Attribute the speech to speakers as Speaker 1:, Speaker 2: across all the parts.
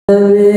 Speaker 1: Salam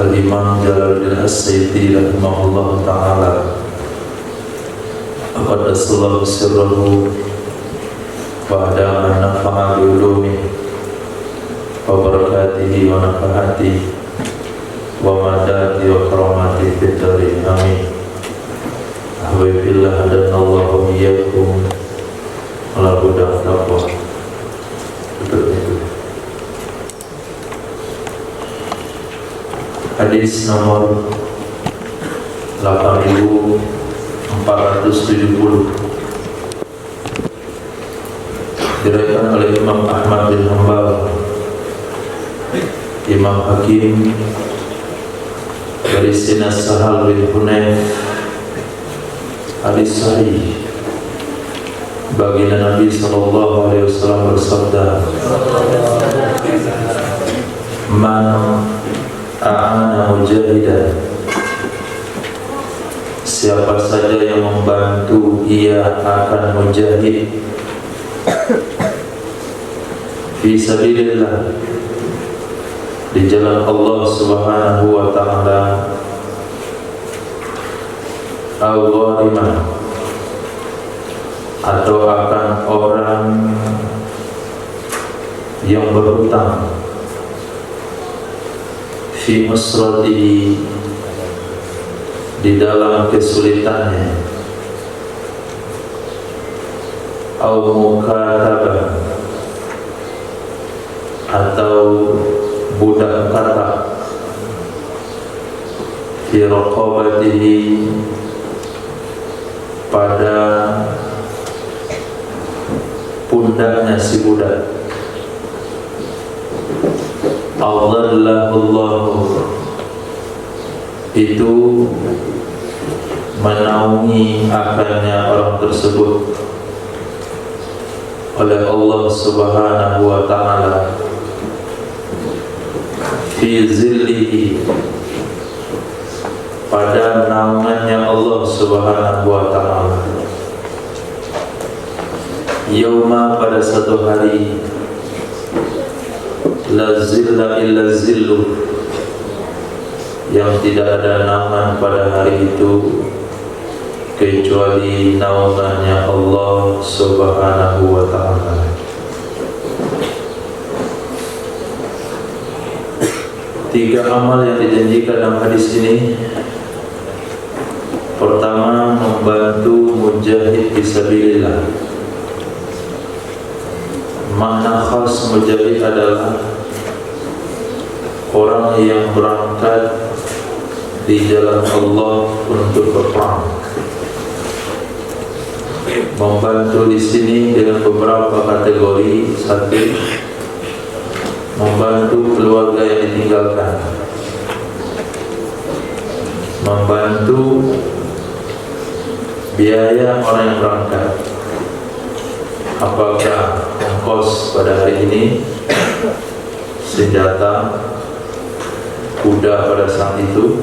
Speaker 1: Al-Imam Jalaluddin As-Suyuti rahimahullah ta'ala aqaddasallahu sirrahu wa adama nafa'a bi'ulumi wa barakatihi wa nafahati wa madati wa karamati fitari amin. Ahwabillah hadanallahu iyyakum ala huda taqwa. Hadis nomor 8470 diriwayatkan oleh Imam Ahmad bin Hanbal, Imam Hakim dari Sinas Sahal bin Hunayf. Hadis sahih. Baginda Nabi sallallahu alaihi wasallam bersabda, "Man a'ana mujahidan," siapa saja yang membantu ia akan mujahid fi sabilillah, di jalan Allah Subhanahu wa ta'ala, aw ghariman, atau akan orang yang berhutang, fi musratihi, di dalam kesulitannya, au mukatabah, atau budak kata, fi raqabatihi, pada pundaknya si budak, Allahullahu, itu menaungi akannya orang tersebut oleh Allah Subhanahu wa ta'ala, fi zillihi, pada naungannya Allah Subhanahu wa ta'ala, yauma, pada satu hari, la zilla illa zillu, yang tidak ada naungan pada hari itu kecuali naungannya Allah Subhanahu wa ta'ala. Tiga amal yang dijanjikan dalam hadis ini. Pertama, membantu mujahid fisabilillah. Makna khas mujahid adalah orang yang berangkat di jalan Allah untuk berperang. Membantu di sini dengan beberapa kategori. Satu, membantu keluarga yang ditinggalkan, membantu biaya orang yang berangkat, apakah ongkos pada hari ini, senjata, kuda pada saat itu,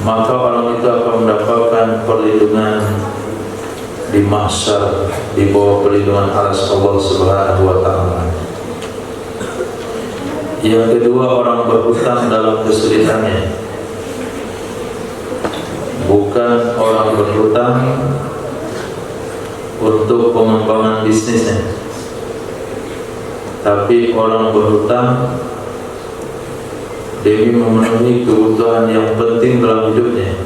Speaker 1: maka orang itu akan mendapatkan perlindungan di mahsyar, di bawah perlindungan arsy Allah Subhanahu wa ta'ala. Yang kedua, orang berhutang dalam kesulitannya, bukan orang berhutang untuk pengembangan bisnisnya, tapi orang berhutang demi memenuhi kebutuhan yang penting dalam hidupnya,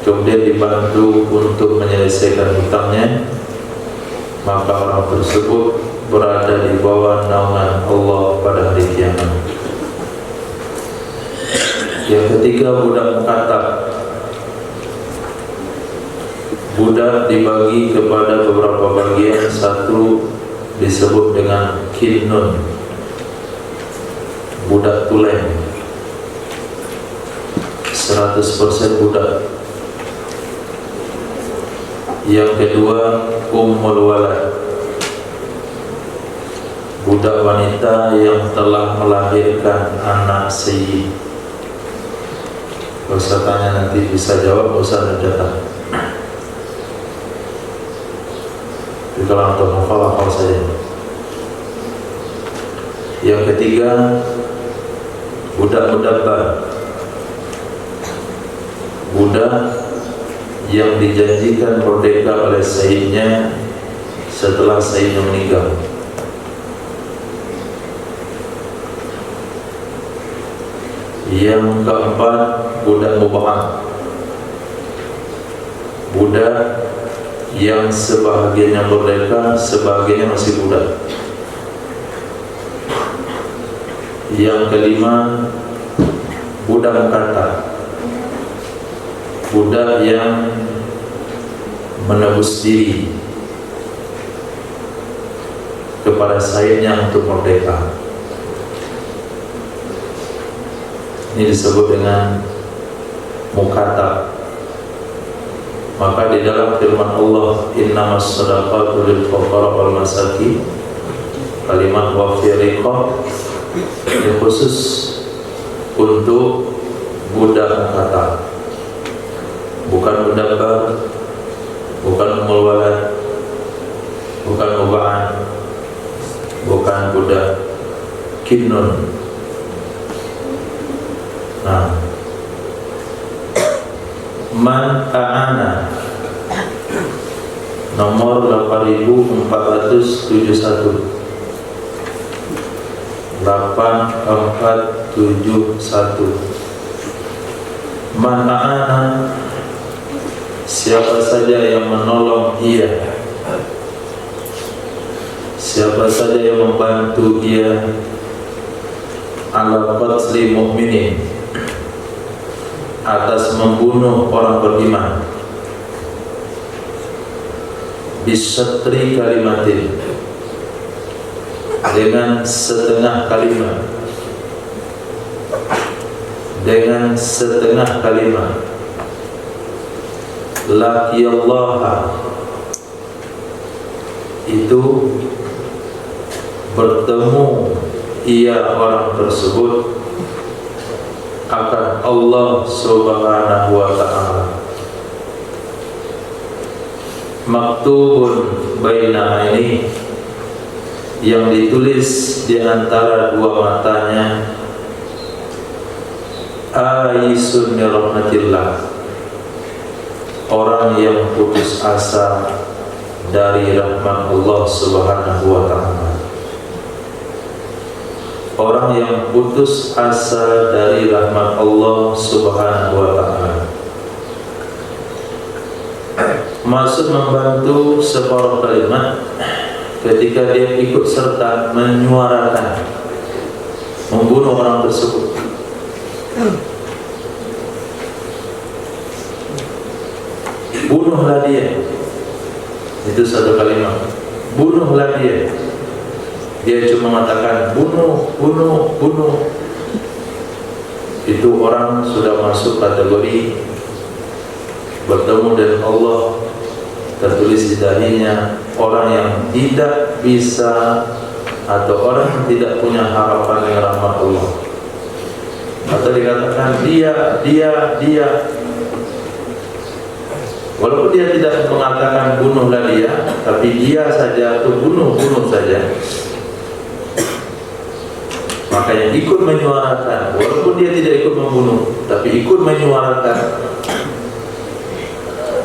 Speaker 1: kemudian dibantu untuk menyelesaikan hutangnya, maka orang tersebut berada di bawah naungan Allah pada hari kiamat. Yang ketiga, budak mukatab. Budak dibagi kepada beberapa bagian. Satu disebut dengan kinnun, budak tulen, 100% budak. Yang kedua, ummul walad, budak wanita yang telah melahirkan anak sayyid. Kalau saya tanya nanti bisa jawab, nggak usah datang. Jadi kalau untuk hafal saja. Yang ketiga, budak mudabbar, budak yang dijanjikan merdeka oleh sayyidnya setelah sayyidnya meninggal. Yang keempat, budak mubaham, budak yang sebahagiannya merdeka, sebahagiannya masih budak. Yang kelima, budak mukata, budak yang menebus diri kepada sayyidnya untuk merdeka. Ini disebut dengan mukata. Maka di dalam firman Allah, innamas shadaqatu lil fuqara wal masakin, kalimat wa fi riqab, ini khusus untuk budak mukata, bukan mudabbar, bukan mulwalad, bukan mubaan, bukan budak kinnun. Nah, man a'ana nomor 8471, 8471. Man a'ana, siapa saja yang menolong ia, siapa saja yang membantu ia, ala qatli mu'minin, atas membunuh orang beriman, bisyatri kalimatin, dengan setengah kalimat, dengan setengah kalimat, laqiyallaha, itu bertemu ia orang tersebut akan Allah Subhanahu wa ta'ala. Maktubun baina aini, yang ditulis di antara dua matanya, aisun min rahmatillah, orang yang putus asa dari rahmat Allah Subhanahu wa ta'ala. Orang yang putus asa dari rahmat Allah Subhanahu wa ta'ala. Maksud membantu separuh kalimat ketika dia ikut serta menyuarakan membunuh orang tersebut. Bunuhlah dia. Itu satu kalimat. Bunuhlah dia. Dia cuma mengatakan bunuh, bunuh, bunuh. Itu orang sudah masuk kategori bertemu dengan Allah. Tertulis di dahinya orang yang tidak bisa, atau orang yang tidak punya harapan dengan rahmat Allah. Atau dikatakan dia. Walaupun dia tidak mengatakan bunuhlah dia, tapi dia saja atau bunuh saja. Maka yang ikut menyuarakan, walaupun dia tidak ikut membunuh, tapi ikut menyuarakan,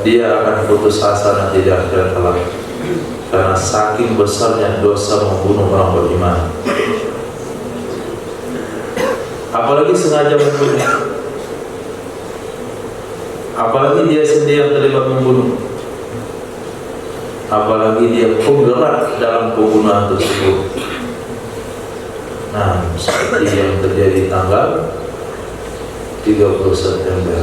Speaker 1: dia akan putus asa dan tidak akhirat kelak, karena saking besarnya dosa membunuh orang beriman. Apalagi sengaja membunuh, apalagi dia sendiri yang terlibat membunuh, apalagi dia penggerak dalam pembunuhan tersebut. Nah, seperti yang terjadi tanggal 30 September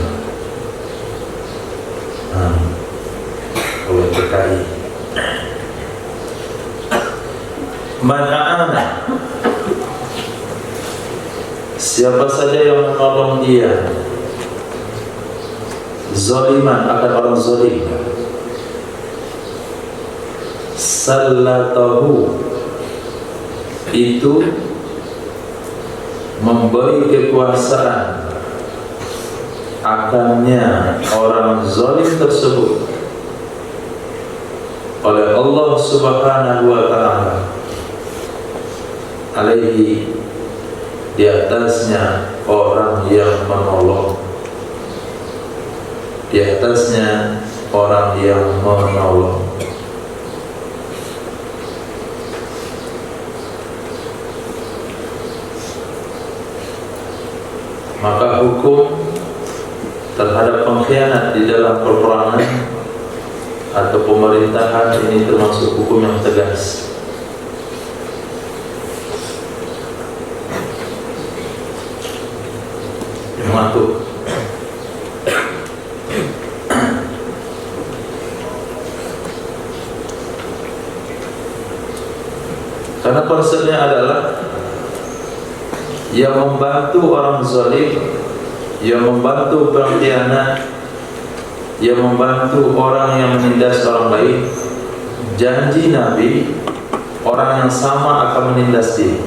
Speaker 1: oleh PKI. Man'ana, siapa saja yang menolong dia, zaliman, akan orang zalim, sallatahu, itu memberi kekuasaan akannya orang zalim tersebut oleh Allah Subhanahu wa ta'ala, alaihi, di atasnya orang yang menolong, di atasnya orang yang menolong. Maka hukum terhadap pengkhianat di dalam peperangan atau pemerintahan ini termasuk hukum yang tegas. Mengatur. Karena konsepnya adalah yang membantu orang zalim, yang membantu pengkhianat, yang membantu orang yang menindas orang lain. Janji Nabi, orang yang sama akan menindas dia.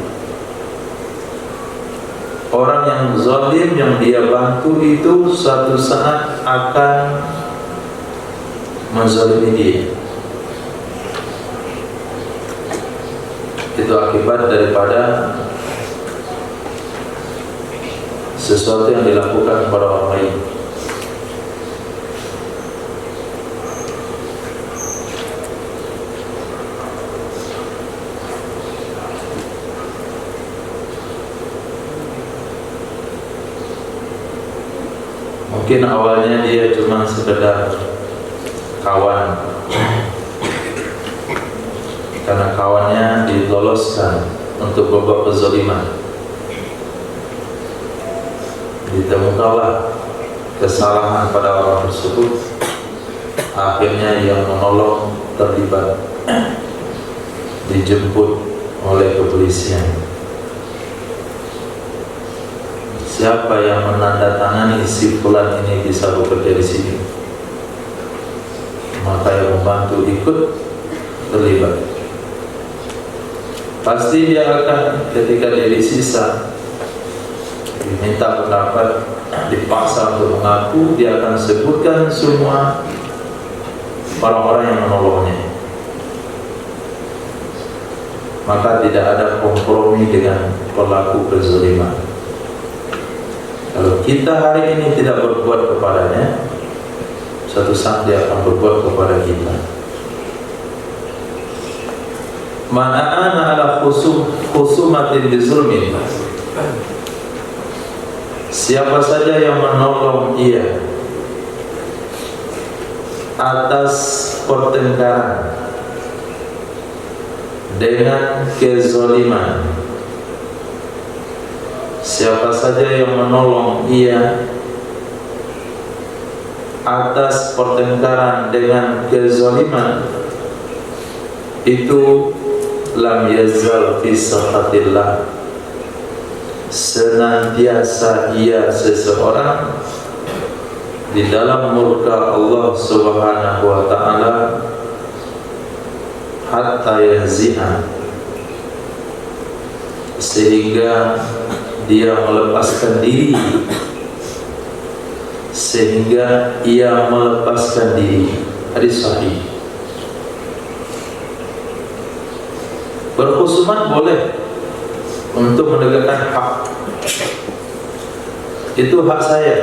Speaker 1: Orang yang zalim yang dia bantu itu suatu saat akan menzalimi dia. Itu akibat daripada sesuatu yang dilakukan kepada orang lain. Mungkin awalnya dia cuma sekedar kawan, karena kawannya diloloskan untuk berbuat kezaliman. Ditemukanlah kesalahan pada orang tersebut, akhirnya yang menolong terlibat, dijemput oleh kepolisian. Siapa yang menandatangani si fulan ini bisa bekerja di sini, maka yang membantu ikut terlibat. Pasti dia akan, ketika dia disisa, diminta pendapat, dipaksa untuk mengaku, dia akan sebutkan semua orang-orang yang menolongnya. Maka tidak ada kompromi dengan pelaku kezaliman. Kalau kita hari ini tidak berbuat kepadanya, suatu saat dia akan berbuat kepada kita. Man a'ana ala khusumatin bizulmin, siapa saja yang menolong ia atas pertengkaran dengan kezaliman, siapa saja yang menolong ia atas pertengkaran dengan kezaliman, itu lam yazal fi sakhatillah, senantiasa ia seseorang di dalam murka Allah Subhanahu wa ta'ala, hatta yanzi'a, sehingga dia melepaskan diri, sehingga ia melepaskan diri. Hadis sahih. Berkhusumat boleh untuk menegakkan hak. Itu hak saya,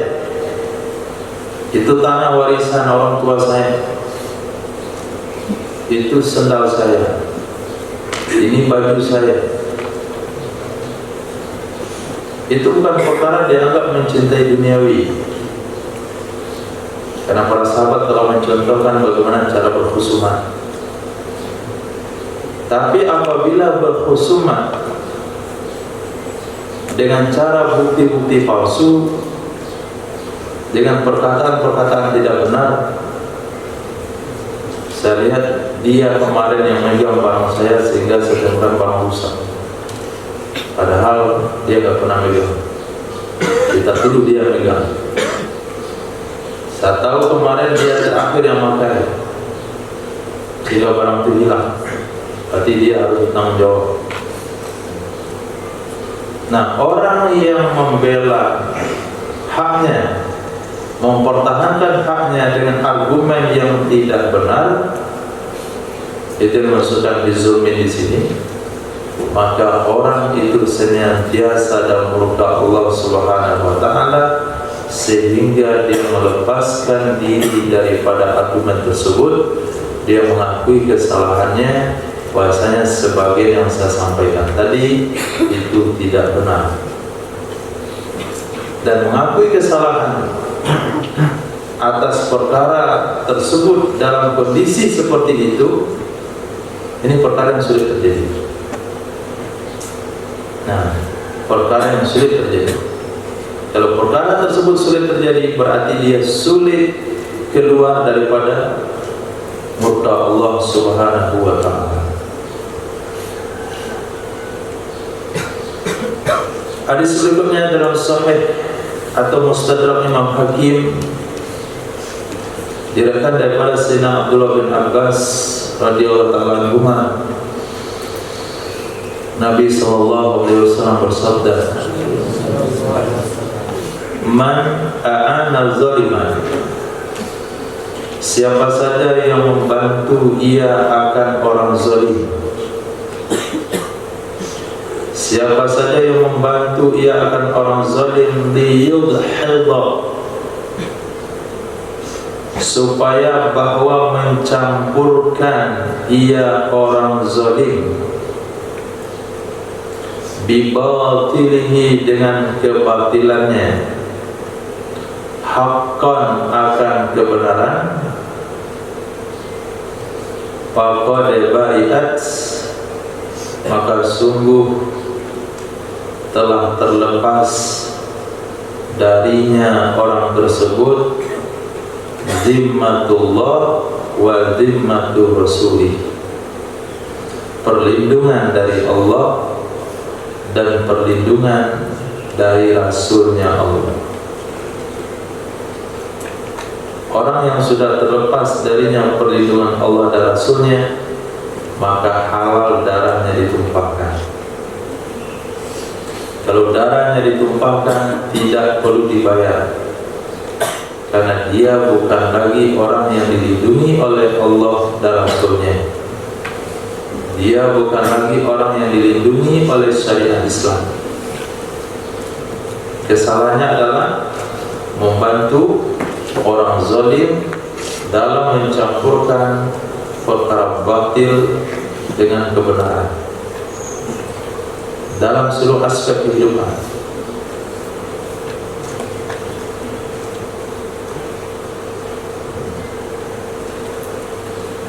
Speaker 1: itu tanah warisan orang tua saya, itu sendal saya, ini baju saya. Itu bukan perkara dianggap mencintai duniawi, karena para sahabat telah mencontohkan bagaimana cara berkhusumat. Tapi apabila berkhusumat dengan cara bukti-bukti palsu, dengan perkataan-perkataan tidak benar, saya lihat dia kemarin yang megang barang saya sehingga sedangkan barang rusak, padahal dia gak pernah megang, kita tuduh dia megang. Saya tahu kemarin dia terakhir yang pakai, sehingga barang itu hilang, berarti dia harus bertanggung jawab. Nah, orang yang membela haknya, mempertahankan haknya dengan argumen yang tidak benar, itu yang dimaksudkan bizulmin di sini. maka orang itu senantiasa dalam murka Allah Subhanahu wa taala, sehingga dia melepaskan diri daripada argumen tersebut. Dia mengakui kesalahannya, bahasanya sebagai yang saya sampaikan tadi itu tidak benar, dan mengakui kesalahan atas perkara tersebut dalam kondisi seperti itu, ini perkara yang sulit terjadi. Nah, perkara yang sulit terjadi. Kalau perkara tersebut sulit terjadi, berarti dia sulit keluar daripada murka Allah Subhanahu wa ta'ala. Hadis berikutnya dalam Sahih atau Mustadrak Imam Hakim, diriwayatkan daripada Sayyidina Abdullah bin Abbas radhiyallahu ta'ala anhuma, Nabi sallallahu alaihi wasallam bersabda, "Man a'ana zaliman," siapa saja yang membantu ia akan orang zalim, siapa saja yang membantu ia akan orang zalim, liyudhidha, supaya bahwa mencampurkan ia orang zalim, bibatilihi dengan kebatilannya, haqqan akan kebenaran, faqad bai'at, maka sungguh telah terlepas darinya orang tersebut zimmatullah wa zimmatu rasulih, perlindungan dari Allah dan perlindungan dari Rasulnya Allah. Orang yang sudah terlepas darinya perlindungan Allah dan Rasulnya, maka halal darahnya ditumpahkan. Kalau darahnya ditumpahkan, tidak perlu dibayar, karena dia bukan lagi orang yang dilindungi oleh Allah dan Rasulnya. Dia bukan lagi orang yang dilindungi oleh syariat Islam. Kesalahannya adalah membantu orang zalim dalam mencampurkan perkara batil dengan kebenaran dalam seluruh aspek kehidupan.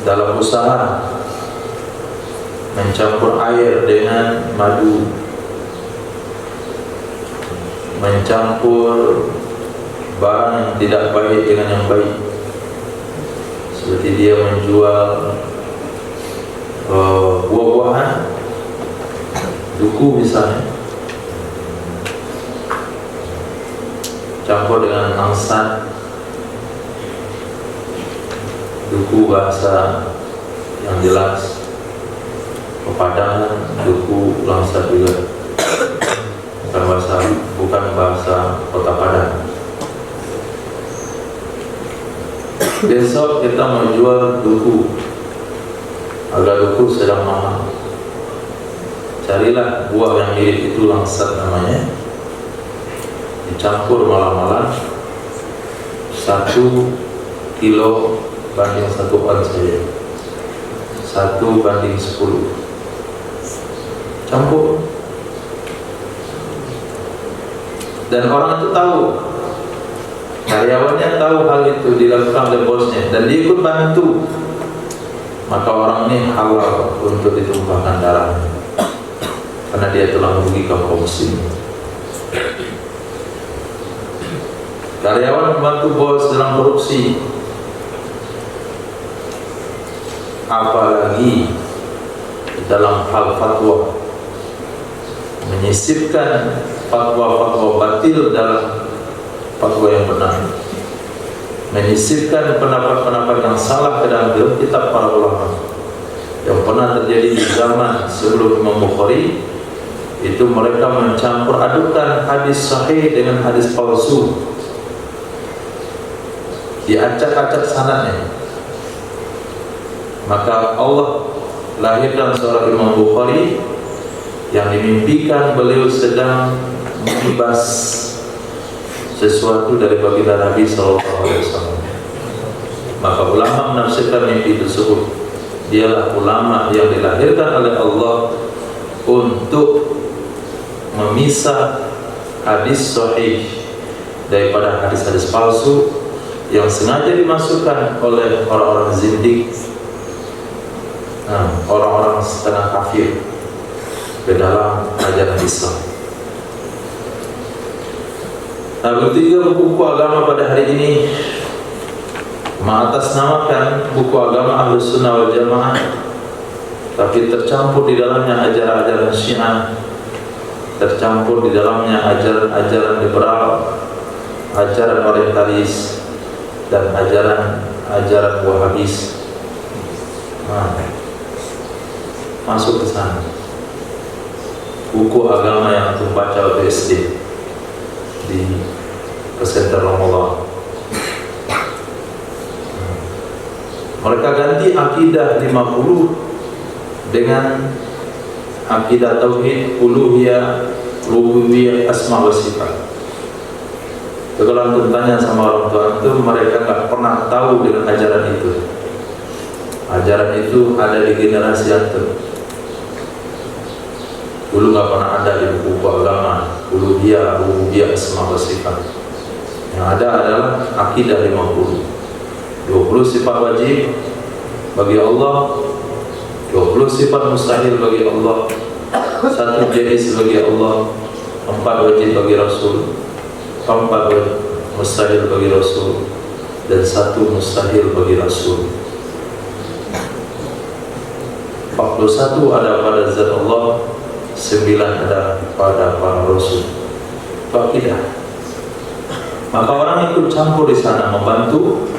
Speaker 1: Dalam usaha, mencampur air dengan madu, mencampur barang yang tidak baik dengan yang baik, seperti dia menjual buah-buahan, duku misalnya, campur dengan langsat. Duku bahasa yang jelas, pepadangan, duku, langsat juga bukan bahasa kota Padang. Besok kita mau jual duku, harga duku sedang mahal. Carilah buah yang mirip itu, langsat namanya, dicampur malam-malam, 1 kilo banding 1 on saja, 1:10, campur. Dan orang itu tahu, karyawannya tahu hal itu dilakukan oleh bosnya, dan dia ikut bantu, maka orang ini halal untuk ditumpahkan darahnya, karena dia telah merugikan kaum muslimin. Karyawan membantu bos dalam korupsi, apalagi dalam hal fatwa, menyisipkan fatwa-fatwa batil dalam fatwa yang benar, menyisipkan pendapat-pendapat yang salah ke dalam kitab para ulama. Yang pernah terjadi di zaman sebelum Imam Bukhari, itu mereka mencampur adukan hadis sahih dengan hadis palsu, diacak-acak sanadnya. Maka Allah lahirkan seorang Imam Bukhari yang dimimpikan beliau sedang mengibas sesuatu dari baginda Nabi SAW. Maka ulama menafsirkan mimpi tersebut, dialah ulama yang dilahirkan oleh Allah untuk memisah hadis sahih daripada hadis-hadis palsu yang sengaja dimasukkan oleh orang-orang zindik, orang-orang setengah kafir ke dalam ajaran Islam. Nah, bertiga buku agama pada hari ini mengatasnamakan buku agama Ahlus Sunnah wal Jamaah, tapi tercampur di dalamnya ajaran-ajaran Syiah, tercampur di dalamnya ajaran-ajaran liberal, ajaran orientalis, dan ajaran Wahabis. Masuk ke sana. Buku agama yang antum baca waktu SD di pesantren Ramadan. Mereka ganti akidah 50 dengan akidah tauhid, uluhiyah, rububiyah, asma wa sifat. Kalau antum tanya sama orang tua antum, mereka nggak pernah tahu dengan ajaran itu. Ajaran itu ada di generasi antum. Dulu nggak pernah ada di buku agama uluhiyah, rububiyah, asma wa sifat. Yang ada adalah akidah 50. 20 sifat wajib bagi Allah, 20 sifat mustahil bagi Allah, 1 jaiz bagi Allah, 4 wajib bagi Rasul, 4 mustahil bagi Rasul, dan 1 mustahil bagi Rasul. 41 ada pada zat Allah, 9 ada pada para Rasul. Itu akidah. Maka orang ikut campur di sana, membantu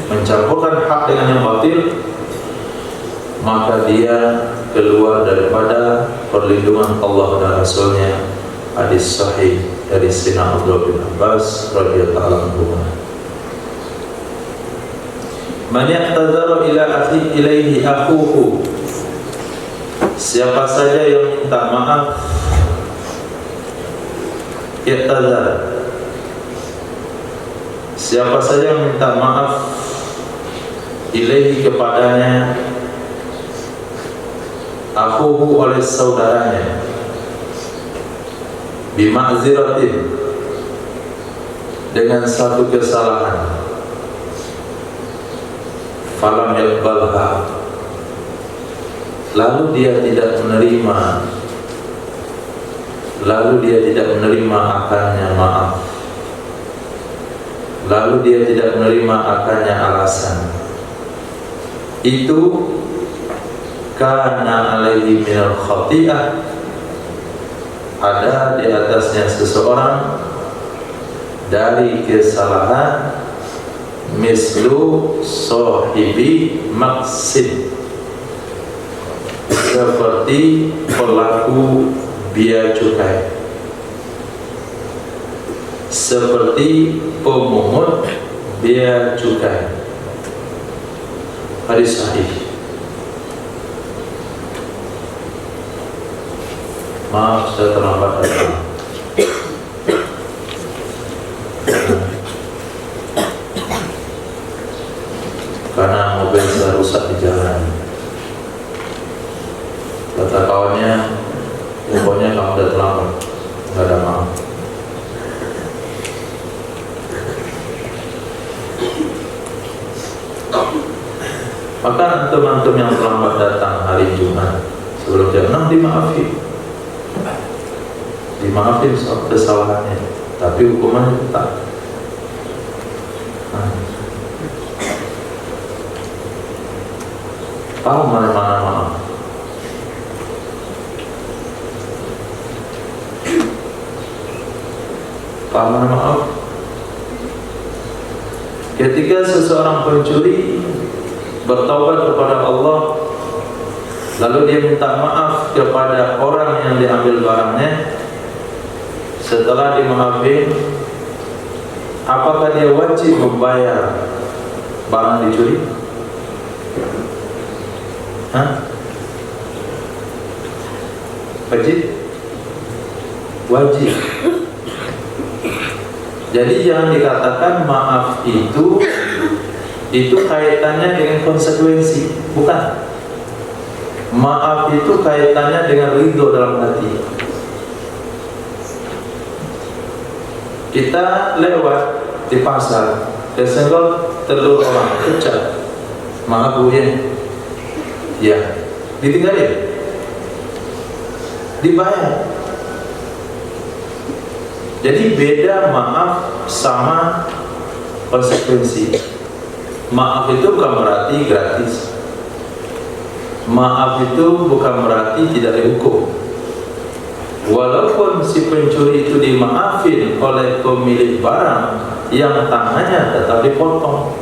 Speaker 1: mencampurkan hak dengan yang batil, maka dia keluar daripada perlindungan Allah dan Rasulnya. Hadis sahih dari Sayyidina Abdullah bin Abbas radhiyallahu anhu. Man ya'tadzara ila akhi ilaihi akhuhu, siapa saja yang minta maaf, i'tadzar, siapa saja yang minta maaf ilaihi kepadanya, akhuhu oleh saudaranya, bima'ziratin, dengan satu kesalahan, falam yaqbalha, lalu dia tidak menerima akannya maaf, lalu dia tidak menerima akannya alasan, itu kana alaihi minal khati'ah, ada di atasnya seseorang dari kesalahan, mislu sahibi maqsid, seperti pelaku bea cukai, seperti pemungut bea cukai. Hadis sahih. Maaf saya terlambat datang. Karena mobil saya rusak di jalan. Kata kawannya, pokoknya kamu udah terlambat, nggak ada maaf. Maka teman-teman yang terlambat datang hari Jumat sebelum jam 6 dimaafin soal kesalahannya, tapi hukumannya tetap. Tahu mana-mana maaf. Tahu mana maaf. Ketika seseorang pencuri bertaubat kepada Allah, lalu dia minta maaf kepada orang yang diambil barangnya, setelah dimaafin, apakah dia wajib membayar barang dicuri? Wajib. Jadi jangan dikatakan maaf itu kaitannya dengan konsekuensi, bukan. Maaf itu kaitannya dengan ridho dalam hati. Kita lewat di pasar, kesenggol telur orang, pecah. Maaf bu ya, ditinggalin, dibayar. Jadi beda maaf sama konsekuensi. Maaf itu bukan berarti gratis. Maaf itu bukan berarti tidak dihukum. Walaupun si pencuri itu dimaafin oleh pemilik barang, yang tangannya tetap dipotong.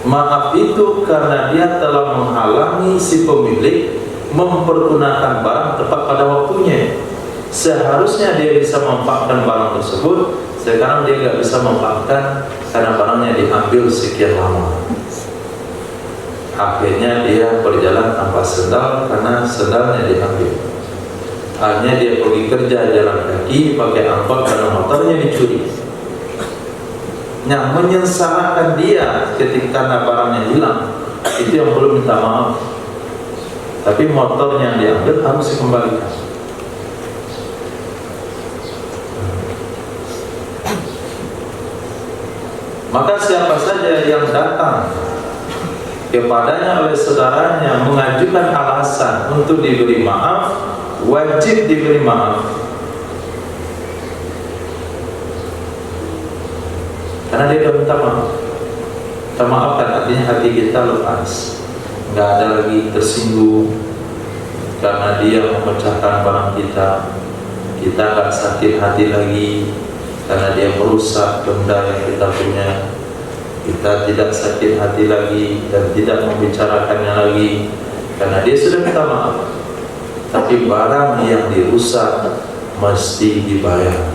Speaker 1: Maaf itu karena dia telah menghalangi si pemilik mempergunakan barang tepat pada waktunya. Seharusnya dia bisa memanfaatkan barang tersebut, sekarang dia nggak bisa memanfaatkan karena barangnya diambil sekian lama. Akhirnya dia berjalan tanpa sendal karena sendalnya diambil. Akhirnya dia pergi kerja jalan kaki pakai angkot karena motornya dicuri. Yang menyesalkan dia ketika karena barangnya hilang, itu yang perlu minta maaf. Tapi motornya yang diambil harus dikembalikan. Maka siapa saja yang datang kepadanya oleh saudaranya mengajukan alasan untuk diberi maaf, wajib diberi maaf. Karena dia sudah minta maaf. Kita maafkan, artinya hati kita lepas, nggak ada lagi tersinggung karena dia memecahkan barang kita. Kita nggak sakit hati lagi karena dia merusak benda yang kita punya. Kita tidak sakit hati lagi dan tidak membicarakannya lagi karena dia sudah minta maaf. Tapi barang yang dirusak mesti dibayar.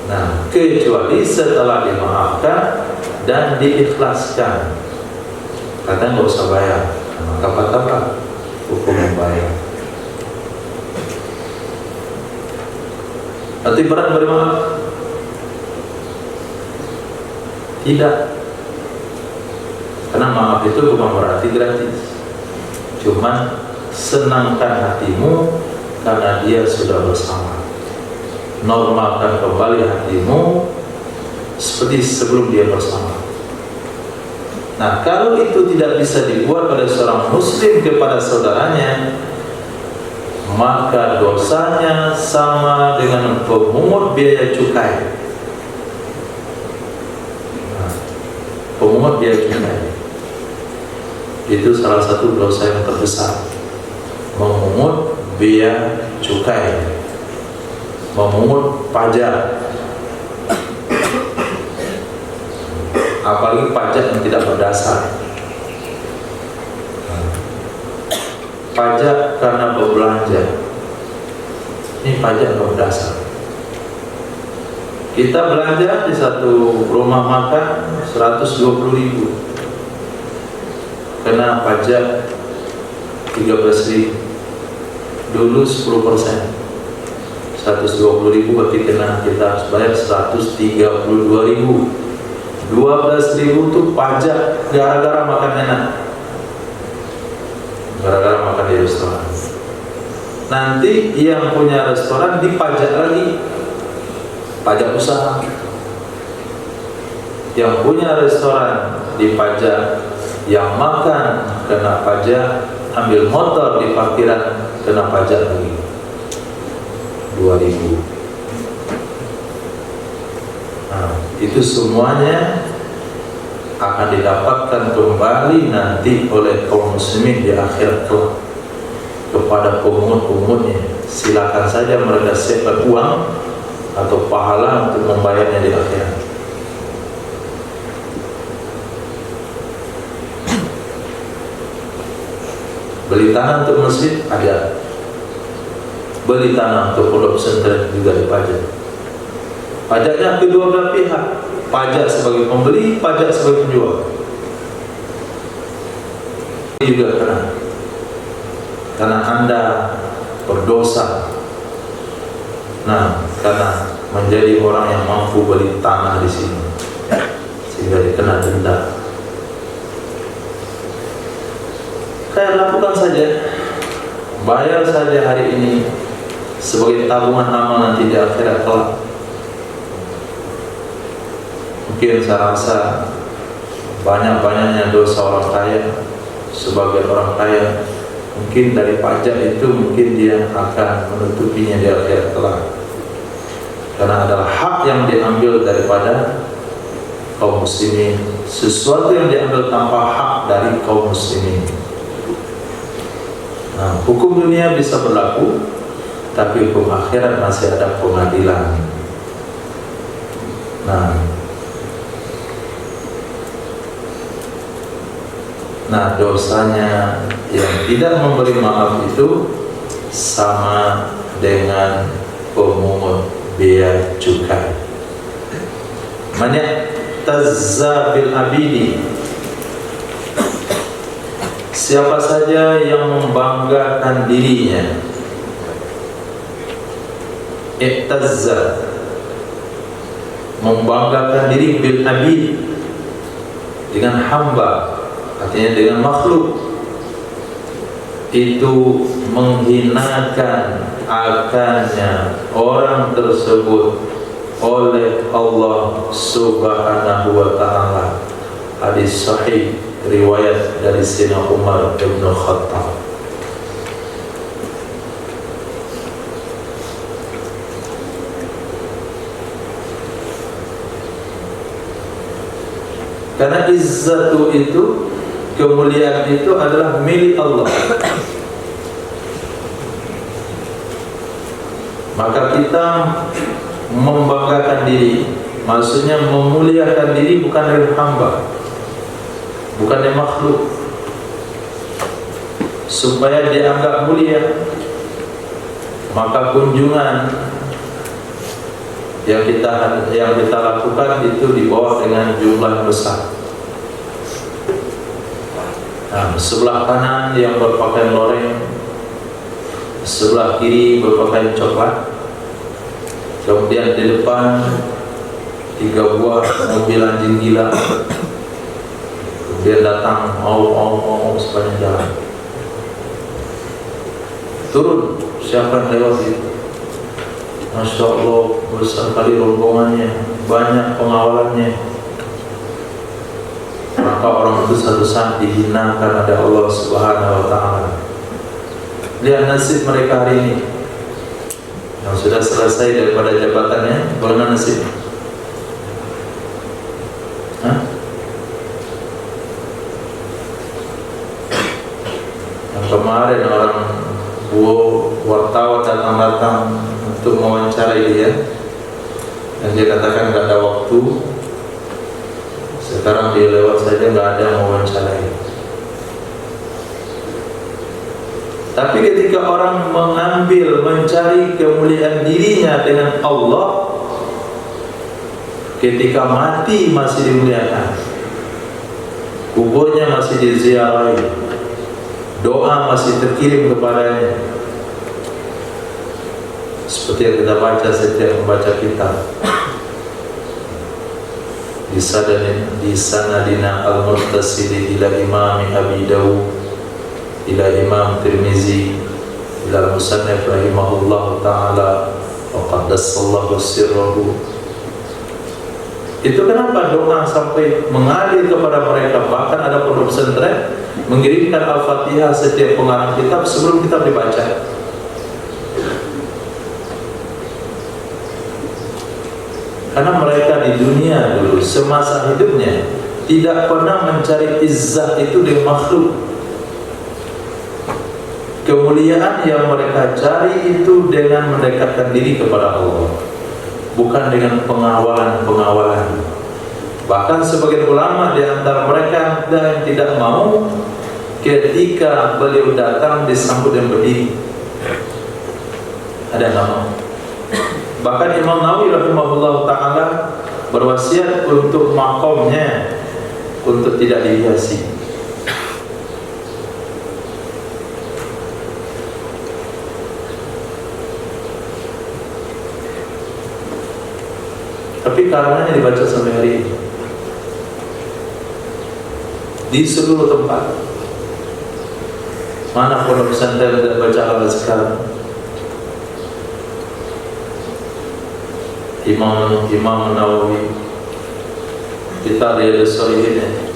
Speaker 1: Nah, kecuali setelah dimaafkan dan diikhlaskan, kadang nggak usah bayar, maka batalkan hukum membayar. Nanti berat beri maaf? Tidak. Karena maaf itu bukan berarti gratis. Cuman senangkan hatimu karena dia sudah bersama. Normalkan kembali hatimu seperti sebelum dia bersama. Nah, kalau itu tidak bisa dibuat oleh seorang muslim kepada saudaranya, maka dosanya sama dengan pemungut biaya cukai. Nah, pemungut biaya cukai itu salah satu dosa yang terbesar. Memungut biaya cukai, memungut pajak, apalagi pajak yang tidak berdasar. Pajak karena berbelanja, ini pajak yang berdasar. Kita belanja di satu rumah makan 120.000, kena pajak 13.000. Dulu 10%, 120.000 berarti kena, kita harus bayar 132.000. 12.000 itu pajak gara-gara makan enak, gara-gara makan di restoran. Nanti yang punya restoran dipajak lagi, pajak usaha. Yang punya restoran dipajak, yang makan kena pajak, ambil motor di parkiran kena pajak lagi 2.000. Nah, itu semuanya akan didapatkan kembali nanti oleh kaum muslimin di akhirat kelak kepada pemungut-pemungutnya. Silakan saja mereka siapkan uang atau pahala untuk membayarnya di akhirat. Beli tanah untuk masjid ada, beli tanah untuk pondok pesantren juga dipajak. Pajaknya kedua belah pihak, pajak sebagai pembeli, pajak sebagai penjual juga kena. karena Anda berdosa. Nah, karena menjadi orang yang mampu beli tanah di sini sehingga dikena denda. Kayak lakukan saja, bayar saja hari ini sebagai tabungan amal nanti di akhirat kelak. Mungkin saya rasa banyak-banyaknya dosa orang kaya sebagai orang kaya, mungkin dari pajak itu mungkin dia akan menutupinya di akhirat kelak, karena adalah hak yang diambil daripada kaum muslimin, sesuatu yang diambil tanpa hak dari kaum muslimin. Nah, hukum dunia bisa berlaku, tapi hukum akhirat masih ada pengadilan. Nah, dosanya yang tidak memberi maaf itu sama dengan pemungut biaya cukai. Man yaktazza bil abidi, siapa saja yang membanggakan dirinya, iktazza, membanggakan diri, bil abid, dengan hamba, artinya dengan makhluk, itu menghinakan akannya orang tersebut oleh Allah Subhanahu wa ta'ala. Hadis sahih riwayat dari Sayyidina Umar bin Khattab. Karena izzatu itu, kemuliaan itu adalah milik Allah. Maka kita membanggakan diri, maksudnya memuliakan diri bukan dari hamba, bukan dari makhluk, supaya dianggap mulia. Maka kunjungan yang kita lakukan itu dibawa dengan jumlah besar. Nah, sebelah kanan yang berpakaian loreng, sebelah kiri berpakaian coklat, kemudian di depan 3 buah mobil anjing gila, kemudian datang mau sepanjang jalan. Turun, siapa yang lewat itu? Masya Allah, besar kali rombongannya, banyak pengawalannya. Maka orang itu satu saat dihinakan oleh Allah Subhanahu wa ta'ala. Lihat nasib mereka hari ini, yang sudah selesai daripada jabatannya, bagaimana nasib? Yang kemarin orang wartawan datang untuk mewawancarai dia, dan dia katakan nggak ada waktu. Sekarang dia lewat saja, nggak ada yang mewawancarai. Tapi ketika orang mencari kemuliaan dirinya dengan Allah, ketika mati masih dimuliakan, kuburnya masih diziarahi, doa masih terkirim kepadanya. Seperti yang kita baca setiap membaca kitab. Di sanadina al-murtasili ila imam Abi Dawud, ila imam Tirmizi, ila musannif rahimahullah ta'ala wa qaddasallahu sirrahu. Itu kenapa doa sampai mengalir kepada mereka. Bahkan ada pondok pesantren mengirimkan Al-Fatihah setiap pengarang kitab sebelum kitab dibaca. Karena mereka di dunia dulu semasa hidupnya tidak pernah mencari izzah itu di makhluk. Kemuliaan yang mereka cari itu dengan mendekatkan diri kepada Allah, bukan dengan pengawalan-pengawalan. Bahkan sebagian ulama di antara mereka ada yang tidak mau ketika beliau datang disambut dan berdiri. Ada yang tidak mau. Bahkan Imam Nawawi rahimahullah ta'ala berwasiat untuk makomnya untuk tidak dihiasi. tapi karangannya dibaca sampai hari ini di seluruh tempat. Mana pondok pesantren tidak baca Al-Azkar? Imam Nawawi, kita Riyadhus Shalihin.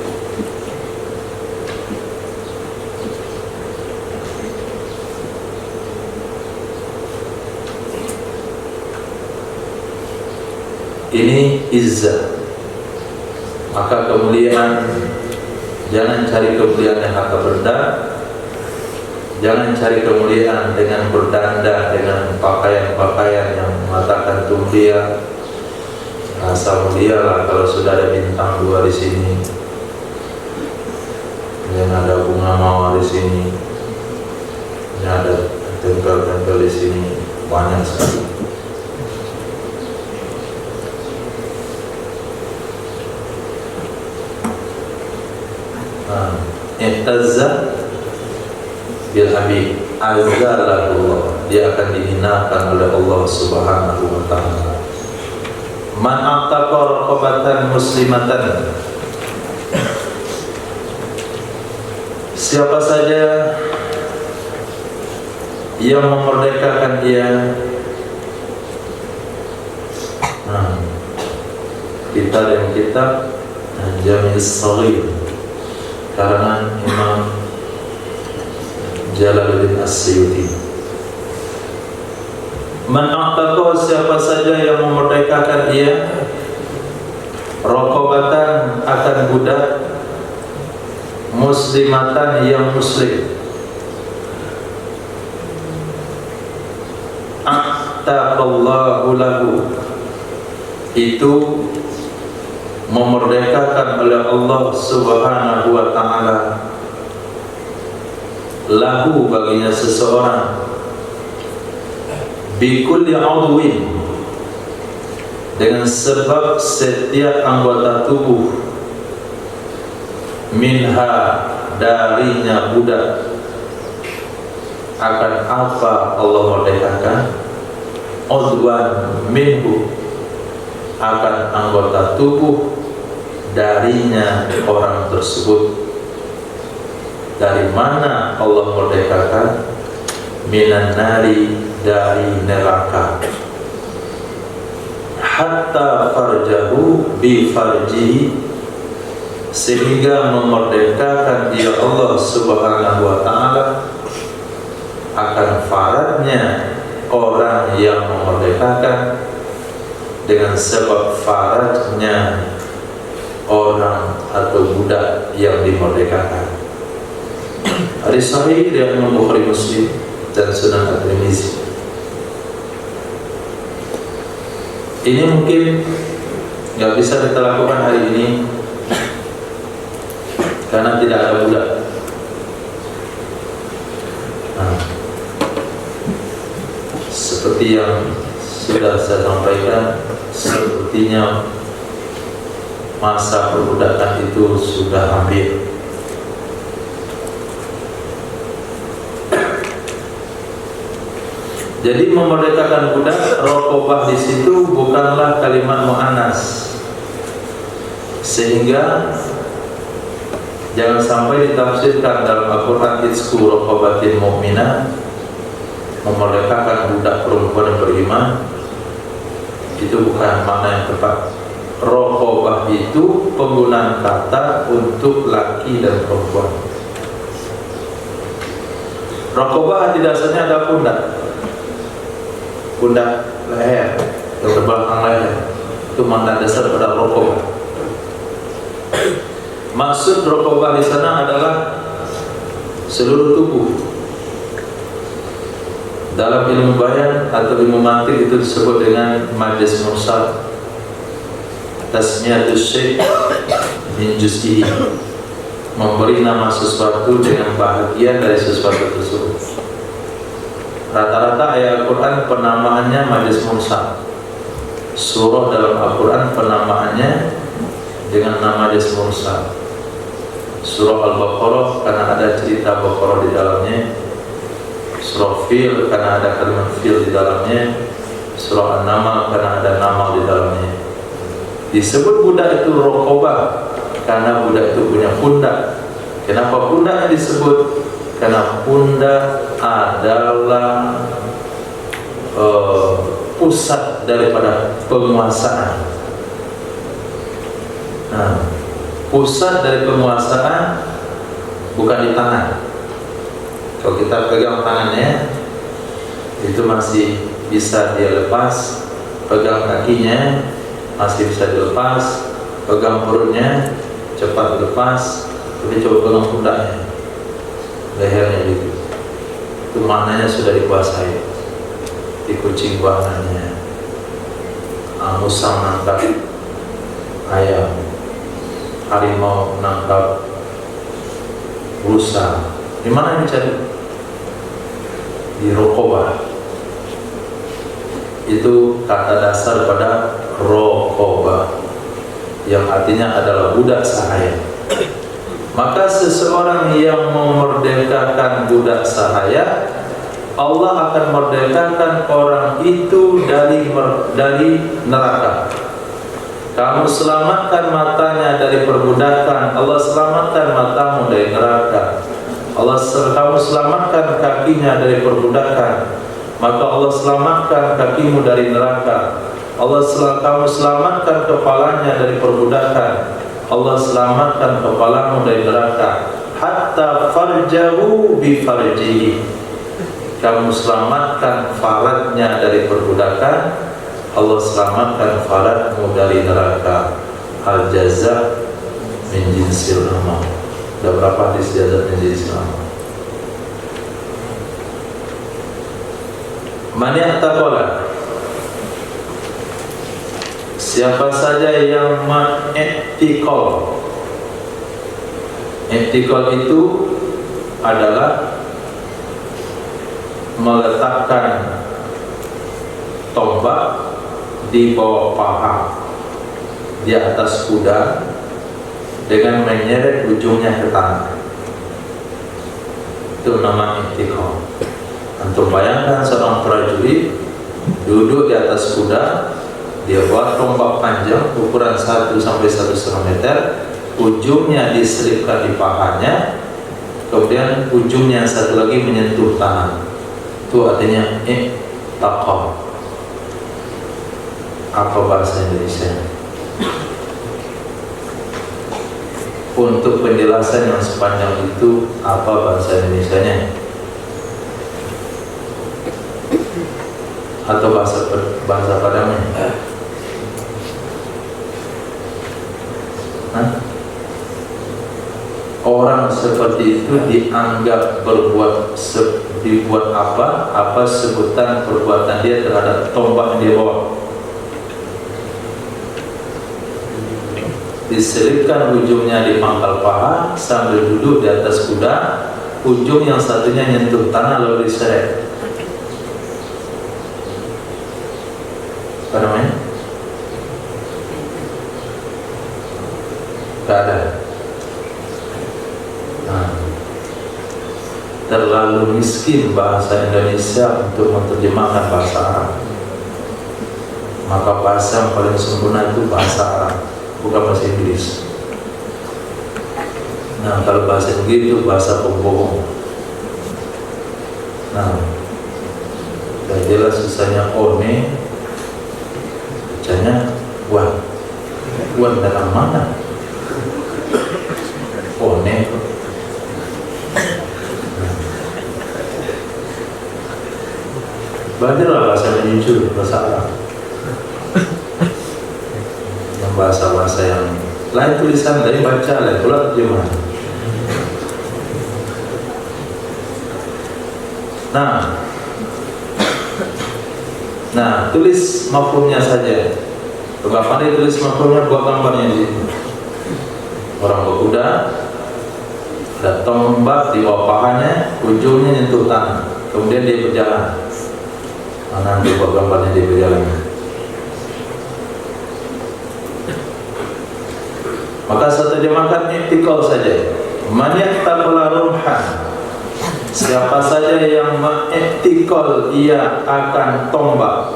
Speaker 1: Ini izzah. Maka kemuliaan, jangan cari kemuliaan yang harta benda. Jangan cari kemuliaan dengan berdandan, dengan pakaian-pakaian yang mengatakan itu mulia. Rasa mulia lah kalau sudah ada bintang 2 di sini, dan ada bunga mawar di sini, dan ada tempel-tempel di sini, banyak sekali. Ihtazza bil habib azzalahu, dia akan dihinakan oleh Allah Subhanahu wa ta'ala. Man a'taqa raqabatan muslimatan, siapa saja yang memerdekakan dia. Kita dan kitab Jami' as-Saghir karangan Imam Jalaluddin As-Suyuti. Man a'taqa, siapa saja yang memerdekakan dia, raqabatan akan budak, muslimatan yang muslim, a'taqallahu lahu, itu memerdekakan oleh Allah Subhanahu wa ta'ala, lahu baginya seseorang, bikulli udwin, dengan sebab setiap anggota tubuh, minha darinya budak. Akan apa Allah merdekakan? Udwan minhu, akan anggota tubuh darinya orang tersebut. Dari mana Allah merdekakan? Minan nari, dari neraka. Hatta farjahu bi farjihi, sehingga memerdekakan dia Allah Subhanahu wa ta'ala akan faradnya orang yang memerdekakan, dengan sebab faradnya orang atau budak yang dimerdekakan. Hadis sahih riwayat Imam Bukhari, Muslim dan Sunan At-Tirmizi. Ini mungkin nggak bisa kita lakukan hari ini karena tidak ada budak. Seperti yang sudah saya sampaikan, sepertinya masa perbudakan itu sudah hampir. Jadi memerdekakan budak, raqabah di situ bukanlah kalimat muannas, sehingga jangan sampai ditafsirkan dalam Al-Quran isku raqabatin mu'minah, memerdekakan budak perempuan yang beriman. Itu bukan makna yang tepat. Raqabah itu penggunaan kata untuk laki dan perempuan. Raqabah di dasarnya ada pundak leher atau belakang leher, itu makna dasar pada raqabah. Maksud raqabah di sana adalah seluruh tubuh. Dalam ilmu bayan atau ilmu mantiq itu disebut dengan majaz mursal, tasmiyatus syai' min juz'ihi, memberi nama sesuatu dengan bahagian dari sesuatu tersebut. Rata-rata ayat Al-Quran penamaannya majaz mursal. Surah dalam Al-Quran penamaannya dengan nama majaz mursal. Surah Al-Baqarah karena ada cerita Baqarah di dalamnya. Surah Fil karena ada kalimat Fil di dalamnya. Surah An-Naml karena ada nama di dalamnya. Disebut budak itu rokobah karena budak itu punya pundak. Kenapa pundak disebut? Karena pundak adalah pusat daripada penguasaan. Nah, pusat dari penguasaan bukan di tangan. Kalau kita pegang tangannya, itu masih bisa dia lepas. Pegang kakinya masih bisa dilepas. Pegang perutnya cepat lepas. Tapi coba pegang pundaknya, lehernya gitu. Itu maknanya sudah dikuasai. Di kucing bahannya, musang nangkap ayam, harimau nangkap rusa. Di mana dicari? Di rokobah. Itu kata dasar pada rokobah, yang artinya adalah budak sahaya. Maka seseorang yang memerdekakan budak sahaya, Allah akan merdekakan orang itu dari neraka. Kamu selamatkan matanya dari perbudakan, Allah selamatkan matamu dari neraka. Kamu selamatkan kakinya dari perbudakan, maka Allah selamatkan kakimu dari neraka. Kamu selamatkan kepalanya dari perbudakan, Allah selamatkan kepalamu dari neraka. Hatta farjahu bi farjihi, kamu selamatkan faradnya dari perbudakan, Allah selamatkan faradmu dari neraka. Al jaza min jinsil amal. Ada berapa hadis jaza min jinsil amal? Man ya'taqala, siapa saja yang mengiktikal. Iktikal itu adalah meletakkan tombak di bawah paha di atas kuda dengan menyeret ujungnya ke tanah. Itu nama iktikal. Antum bayangkan seorang prajurit duduk di atas kuda, dia buat tombak panjang ukuran 1 sampai 1,5 meter, ujungnya diselipkan di pahanya, kemudian ujungnya yang satu lagi menyentuh tanah. Itu artinya iqtaqal. Apa bahasa Indonesia? Untuk penjelasan yang sepanjang itu, apa bahasa Indonesianya? Atau bahasa Padangnya? Orang seperti itu dianggap dibuat apa sebutan perbuatan dia terhadap tombak yang dia bawa. Diselipkan ujungnya di pangkal paha sambil duduk di atas kuda, ujung yang satunya nyentuh tanah lalu diseret. Apa namanya? Gak ada. Terlalu miskin bahasa Indonesia untuk menerjemahkan bahasa Arab. Maka bahasa yang paling sempurna itu bahasa Arab, bukan bahasa Inggris. Nah, kalau bahasa Inggris itu bahasa pembohong. Nah, sudah jelas susahnya one, bacanya wan. Wan dalam mana? One. Belajarlah bahasa yang jujur, bahasa Arab. Yang bahasa-bahasa yang lain tulisan, lain baca, lain pula terjemahan. Nah, tulis mafhumnya saja. Kalau pandai tulis mafhumnya, buat gambarnya di situ. Orang berkuda, ada tombak di bawah pahanya, ujungnya nyentuh tanah. Kemudian dia berjalan. Nanti buat gambarnya dia berjalan. Maka saya terjemahkan iktikal saja. Man yaqtaqala rumhan, siapa saja yang mengiktikal, ia akan tombak.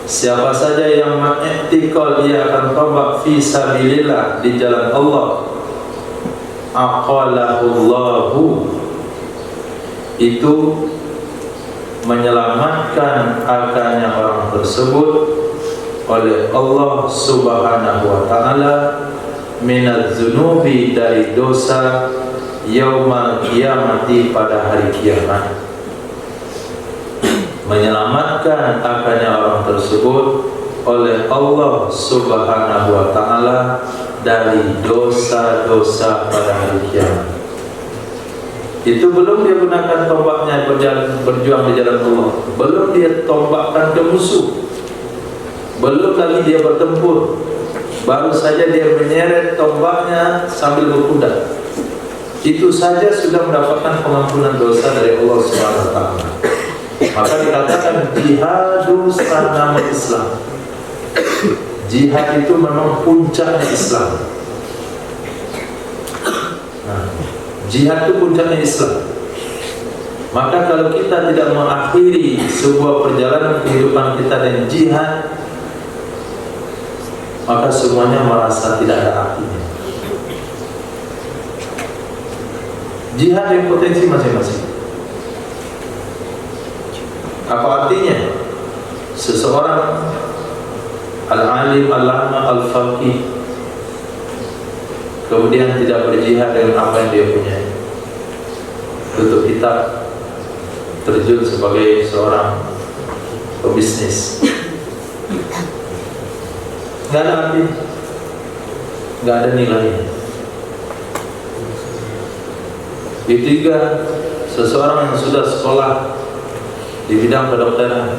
Speaker 1: siapa saja yang mengiktikal dia akan tobat fi sabilillah, di jalan Allah, aqalahullahu, itu menyelamatkan akannya orang tersebut oleh Allah Subhanahu wa taala minaz zunubi, dari dosa, yaumal qiyamati, pada hari kiamat. Menyelamatkan akannya orang tersebut oleh Allah Subhanahu wa taala dari dosa-dosa pada hari kiamat. Itu belum dia gunakan tombaknya berjuang di jalan Allah, belum dia tombakkan ke musuh, belum lagi dia bertempur, baru saja dia menyeret tombaknya sambil berkuda. Itu saja sudah mendapatkan pengampunan dosa dari Allah Subhanahu wa taala. Maka dikatakan jihadu sanamul Islam. Jihad itu memang puncaknya Islam. Jihad itu puncaknya Islam. Maka kalau kita tidak mengakhiri sebuah perjalanan kehidupan kita dengan jihad, maka semuanya merasa tidak ada artinya. Jihad yang potensi masing-masing. Apa artinya? Seseorang al-alim, al-lama, al-faqih, kemudian tidak berjihad dengan apa yang dia punya, tutup kitab, terjun sebagai seorang pebisnis, nggak ada arti, nggak ada nilainya. Ketiga, seseorang yang sudah sekolah di bidang kedokteran,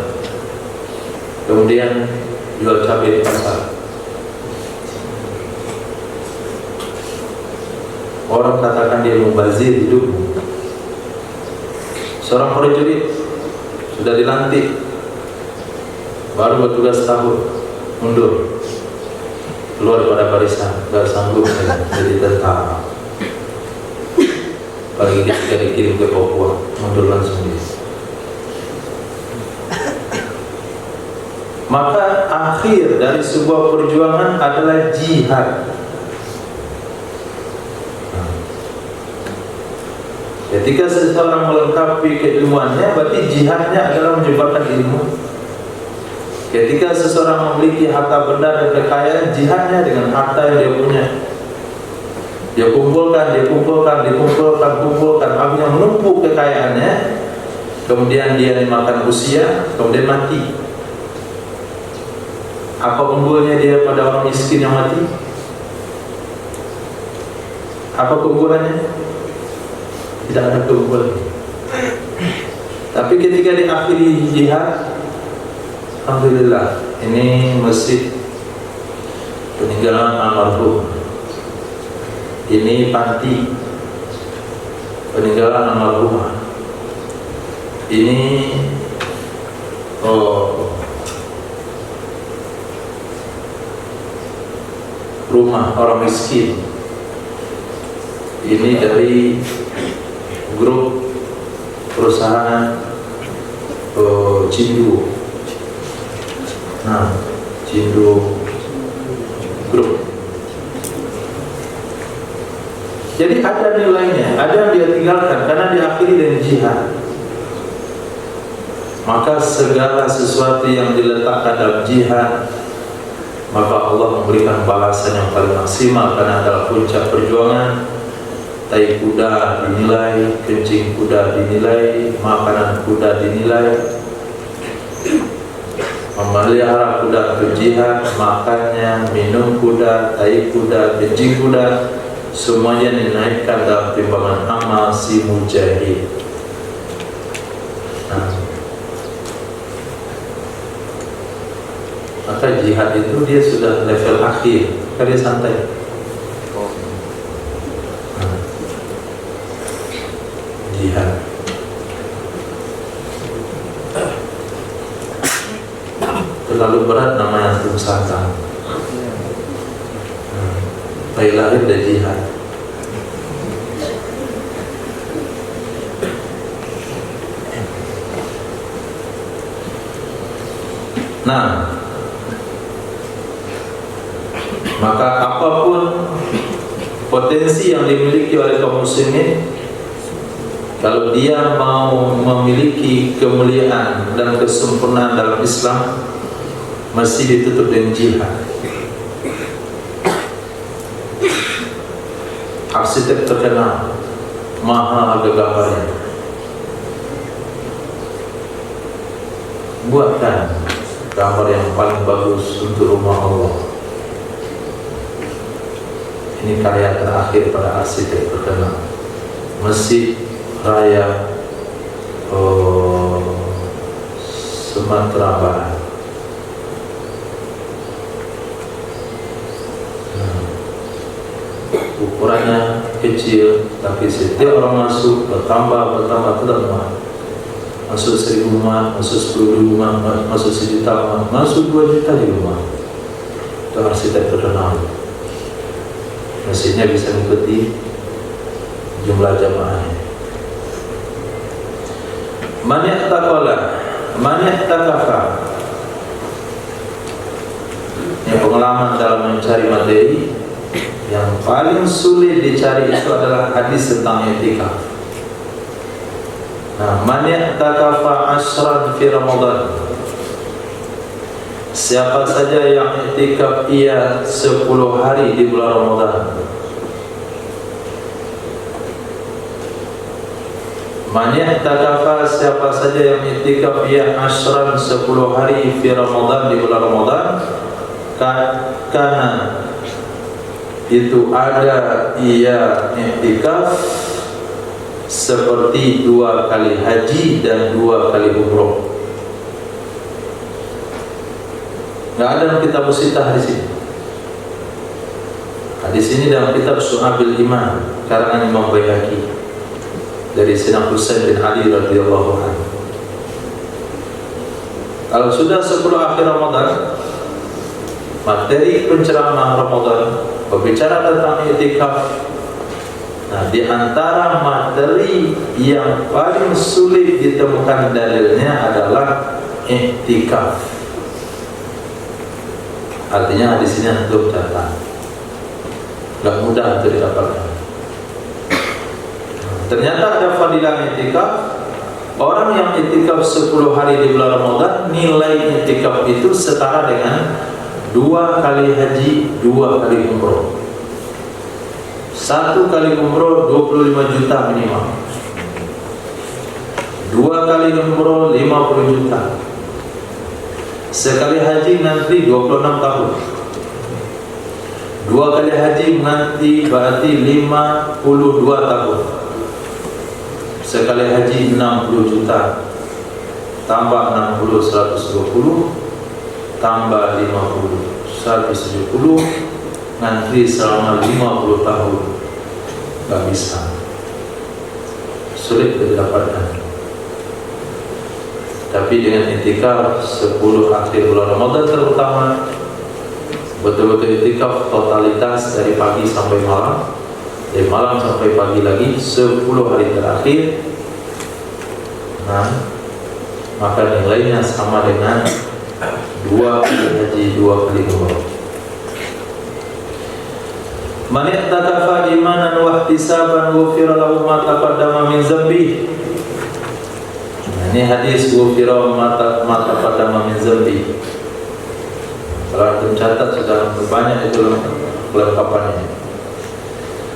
Speaker 1: kemudian jual cabai di pasar, orang katakan dia mubazir hidupmu. Seorang prajurit sudah dilantik, baru bertugas tahun, mundur, keluar pada barisan, gak sanggup jadi tentara. Apalagi ketika dikirim ke Papua, mundur langsung dia. Maka akhir dari sebuah perjuangan adalah jihad. Ketika seseorang melengkapi keilmuannya, berarti jihadnya adalah menyebarkan ilmu. Ketika seseorang memiliki harta benda dan kekayaan, jihadnya dengan harta yang dia punya. Dia kumpulkan, akhirnya menumpuk kekayaannya, kemudian dia dimakan usia, kemudian mati. Apa unggulnya dia pada orang miskin yang mati? Apa keunggulannya? Tidak ada keunggulan. Tapi ketika diakhiri jihad, alhamdulillah, ini masjid peninggalan almarhum, ini panti peninggalan almarhumah, ini rumah orang miskin, ini dari grup perusahaan Cindu. Nah, Cindu Grup. Jadi ada nilainya, ada yang dia tinggalkan karena diakhiri dengan jihad. Maka segala sesuatu yang diletakkan dalam jihad, maka Allah memberikan balasan yang paling maksimal, karena adalah puncak perjuangan. Tai kuda dinilai, kencing kuda dinilai, makanan kuda dinilai, memelihara kuda untuk jihad, makannya, minum kuda, tai kuda, kencing kuda, semuanya dinaikkan dalam timbangan amal si mujahid. Maka jihad itu dia sudah level akhir, karena dia santai. Jihad terlalu berat, namanya antum santai. Baik lahir dari jihad. Nah, maka apapun potensi yang dimiliki oleh kaum muslimin, kalau dia mau memiliki kemuliaan dan kesempurnaan dalam Islam, mesti ditutup dengan jihad. Arsitek terkenal, mahal harga gambarnya, buatkan gambar yang paling bagus untuk rumah Allah. Ini karya terakhir pada arsitek terkenal, Masjid Raya Sumatera Barat. Ukurannya kecil, tapi setiap orang masuk bertambah tetap mahal. Masuk 1.000 umat, masuk 10.000 umat, masuk 1 juta umat, masuk 2 juta di rumah. Itu arsitek terkenal. Masjidnya bisa mengikuti jumlah jamaahnya. Man yahtakafa. Yang pengalaman dalam mencari materi, yang paling sulit dicari itu adalah hadis tentang i'tikaf. Nah, man yahtakafa 'ashran fi Ramadan. Siapa saja yang i'tikaf ia 10 hari di bulan Ramadan. Man yahtakafa, siapa saja yang i'tikaf ia 'ashran 10 hari fi Ramadan di bulan Ramadan, karena itu ada ia i'tikaf seperti 2 kali haji dan 2 kali umroh. Nggak ada dalam kitab Musitah di sini. Hadis ini dalam kitab Syu'abil Iman karangan Imam Baihaqi dari Sayyidina Husain bin Ali radhiyallahu anhu. Kalau sudah 10 akhir Ramadan, materi pencerahan Ramadan berbicara tentang i'tikaf. Nah, di antara materi yang paling sulit ditemukan dalilnya adalah i'tikaf. Artinya di sini antum catat, nggak mudah untuk didapatkan. Ternyata ada fadilah i'tikaf. Orang yang i'tikaf 10 hari di bulan Ramadan, nilai i'tikaf itu setara dengan 2 kali haji, 2 kali umroh. 1 kali umroh 25 juta minimal, 2 kali umroh 50 juta, sekali haji nanti 26 tahun, 2 kali haji nanti berarti 52 tahun, sekali haji 60 juta, tambah 60 120, tambah 50 170, ngantri selama 50 tahun. Gak bisa, sulit didapatkan. Tapi dengan i'tikaf 10 akhir bulan Ramadan terutama, betul-betul i'tikaf totalitas dari pagi sampai malam, dari malam sampai pagi lagi 10 hari terakhir. Nah, maka nilainya sama dengan 2 kali haji, 2 kali umroh. Man i'takafa imanan wa ihtisaban ghufira lahu ma taqaddama min dzambi. Ini hadis ghufira ma taqaddama min dzambi. Kalau antum catat sudah banyak itu kelengkapannya.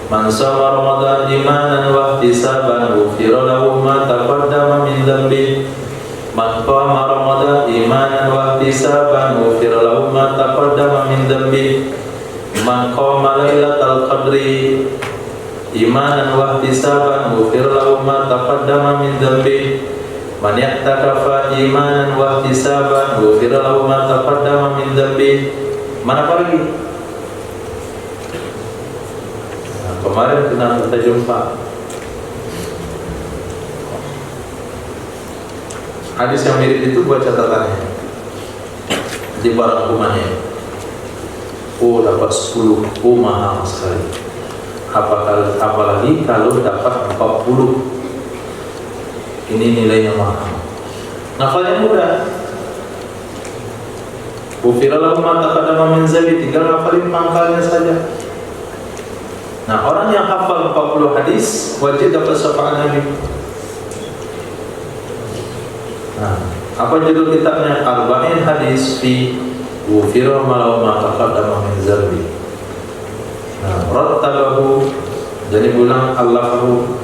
Speaker 1: Man shoma Ramadan imanan wa ihtisaban ghufira lahu ma taqaddama min dzambi. Man qama Ramadan imanan wa ihtisaban ghufira lahu ma taqaddama min dzambi. Man qama lailatal qadri imanan wa ihtisaban ghufira lahu ma taqaddama min dzambi. Man i'takafa imanan wa ihtisaban ghufira lahu ma taqaddama min dzambi. Mana lagi? Nah, kemarin kita jumpa hadis yang mirip itu, buat catatannya di barang rumahnya. Oh, dapat 10, oh mahal sekali. Apalagi kalau dapat 40, ini nilainya mahal. Ngafalnya mudah. Ghufira lahu ma taqaddama min dzambi, tinggal hafalin pangkalnya saja. Nah, orang yang hafal 40 hadis wajib dapat syafaat Nabi. Nah, apa judul kitabnya? Arba'in hadis fi ghufira lahu ma taqaddama min dzambi. Nah, rattabahu, jadi ulang allafahu,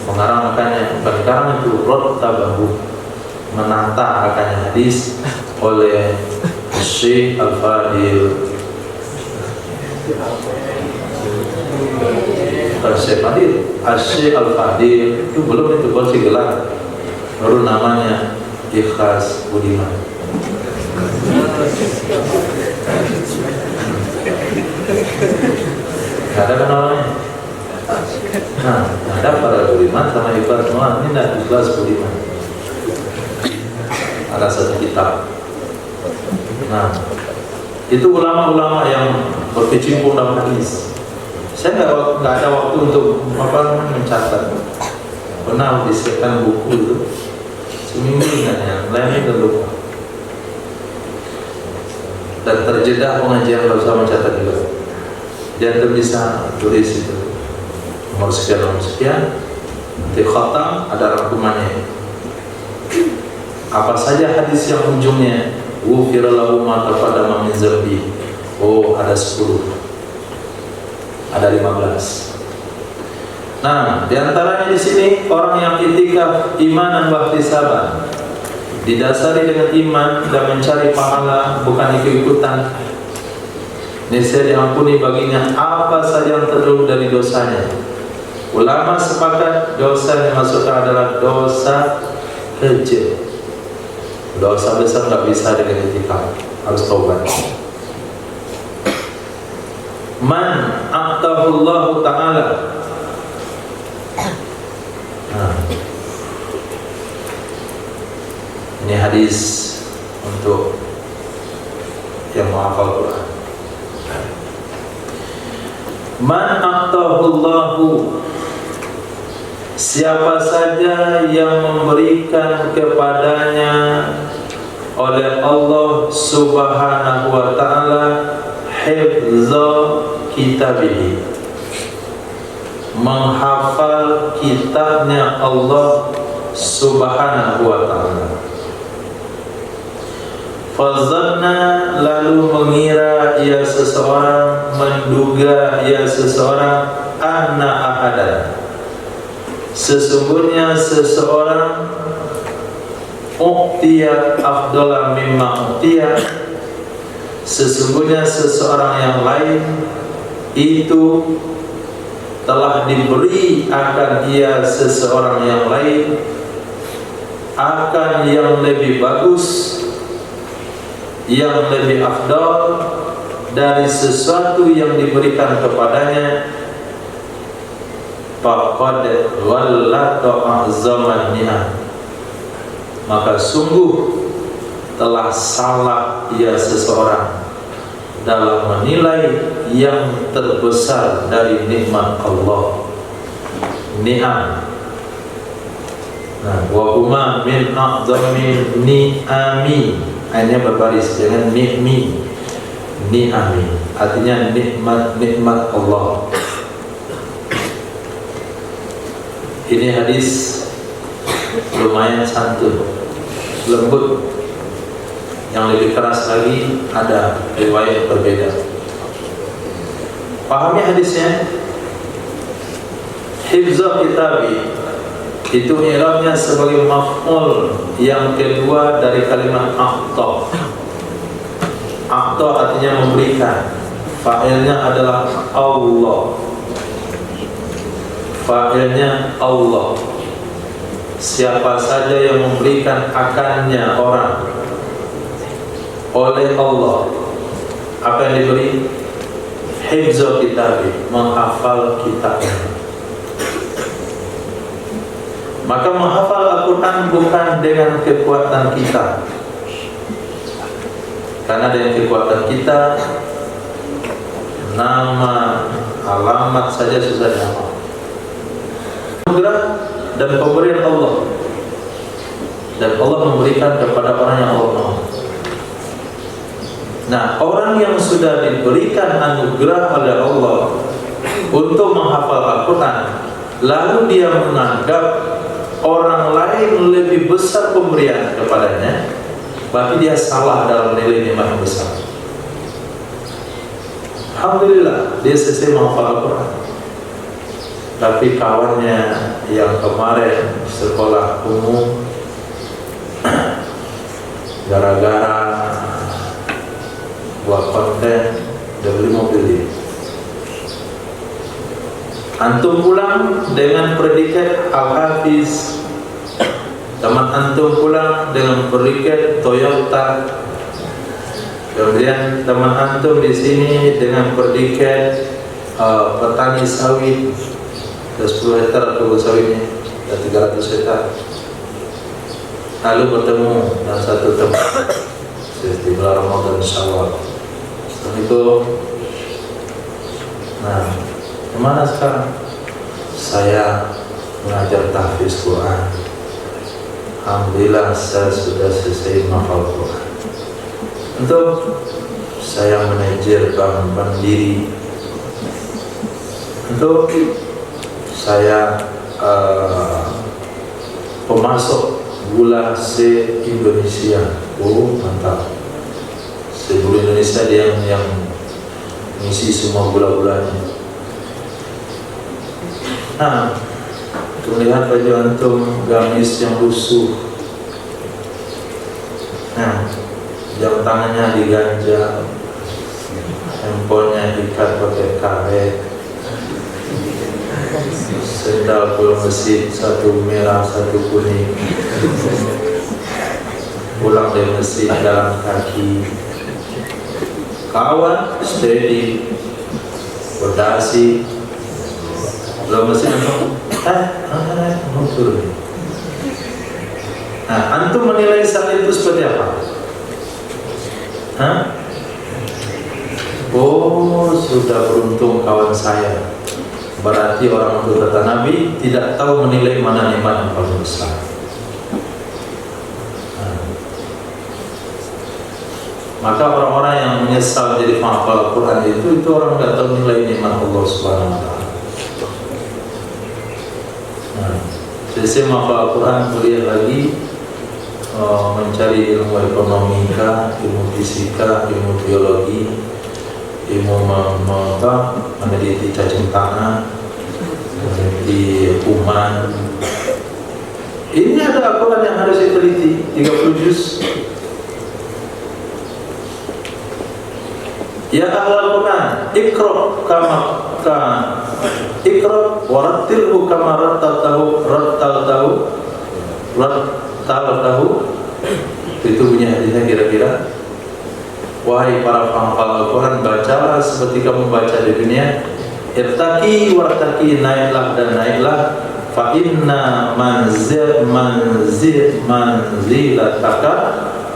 Speaker 1: mengarangkannya, bukan karang itu, rattabahu, menata akannya hadis oleh Syekh Al-Fadil. Syekh Al-Fadil itu belum, itu baru gelar, baru namanya Ikhlas Budiman. Gak ada kan namanya. Nah, ada para Budiman sama Ikhlas semua. Ini tidak Ikhlas Budiman. Ada satu kitab. Nah, itu ulama-ulama yang berkecimpung dalam hadis. Saya nggak ada waktu untuk mencatat. Pernah disiapkan buku itu seminggu ingatnya, lainnya udah lupa. Dan terjeda pengajian kalau saya mencatat juga. Jangan bisa tulis itu nomor sekian, nanti khatam ada rangkumannya. Apa saja hadis yang ujungnya ghufira lahu ma taqaddama min dzambi. Oh, ada 10. Ada 15. Nah, diantaranya di sini orang yang itikaf imanan wa ihtisaban, didasari dengan iman dan mencari pahala, bukan ikut-ikutan. Niscaya diampuni baginya apa saja yang terdahulu dari dosanya. Ulama sepakat dosa yang dimaksudkan adalah dosa kecil. Dosa besar tidak bisa dengan itikaf, harus taubat. Man aqtahullahu ta'ala. Nah, ini hadis untuk yang menghafal Quran. Man aqtahullahu, siapa saja yang memberikan kepadanya oleh Allah Subhanahu wa ta'ala hifza kitabihi, menghafal kitabnya Allah Subhanahu wa ta'ala. Fazanna, lalu mengira ia seseorang, menduga ia seseorang, anna ahadan, sesungguhnya seseorang, uqtiya afdala mimma uqtiya, sesungguhnya seseorang yang lain itu telah diberi akan ia seseorang yang lain akan yang lebih bagus, yang lebih afdal dari sesuatu yang diberikan kepadanya. Faqad wallata a'zaman ni'am, maka sungguh telah salah ia seseorang dalam menilai yang terbesar dari nikmat Allah, ni'am. Nah, wa huma min a'zami ni'ami, hanya berbaris dengan ni'mi, ni'ami, artinya nikmat Allah. Ini hadis lumayan santun, lembut. Yang lebih keras lagi ada riwayat berbeda. Pahami hadisnya. Hifza kitabi itu i'rabnya sebagai maf'ul yang kedua dari kalimat a'ta. A'ta artinya memberikan. Fa'ilnya adalah Allah. Fa'ilnya Allah. Siapa saja yang memberikan akannya orang oleh Allah, apa yang diberi? Hifza kitabi, menghafal kitabnya. Maka menghafal Al-Quran bukan dengan kekuatan kita, karena dengan kekuatan kita nama, alamat saja susah dihafal. Anugerah dan pemberian Allah, dan Allah memberikan kepada orang yang Allah mau. Nah, orang yang sudah diberikan anugerah oleh Allah untuk menghafal Al-Quran, lalu dia menganggap orang lain lebih besar pemberian kepadanya, berarti dia salah dalam nilai nikmat yang besar. Alhamdulillah dia selesai menghafal Al-Quran, tapi kawannya yang kemarin sekolah umum gara-gara buat konten udah beli mobil dia. Antum pulang dengan predikat Al-Hafiz, teman antum pulang dengan predikat Toyota, kemudian teman antum di sini dengan predikat petani sawit, 10 hektar kebun sawitnya, dan 300 hektar. Lalu bertemu dengan satu tempat di bulan Ramadan Syawal. Setelah itu, nah, kemana sekarang? Saya mengajar tahfiz Quran. Alhamdulillah saya sudah selesai menghafal Quran. Untuk saya manajer Bank Mandiri. Untuk saya pemasok gula se-Indonesia. Oh, mantap. Se-gula Indonesia dia yang mengisi semua gula-gulanya. Nah, melihat baju antum gamis yang lusuh. Nah, jam tangannya diganjal, handphonenya diikat pakai karet, sendal pulang masjid satu merah satu kuning, pulang dari masjid jalan kaki, kawan steady berdasi, belum masjid mau turun. Nah, antum menilai saat itu seperti apa? Hah? Oh, sudah beruntung kawan saya. Berarti orang tua kata Nabi tidak tahu menilai mana nikmat yang paling besar. Maka orang-orang yang menyesal jadi penghafal Al-Quran itu orang tidak tahu nilai nikmat Allah Subhanahu Wa Taala. Selesai menghafal Al-Quran, kuliah lagi, mencari ilmu ekonomika, ilmu fisika, ilmu biologi, ilmu meneliti cacing tanah, meneliti kuman. Ini ada Al-Quran yang harus diteliti 30 juz. Ya ahlal Quran, ikra warattilhu kama rattaltahu. Itu punya hadisnya kira-kira, wahai para penghafal Al-Quran, bacalah seperti kamu baca di dunia. Irtaqi wartaqi, naiklah dan naiklah. Fa inna manzilataka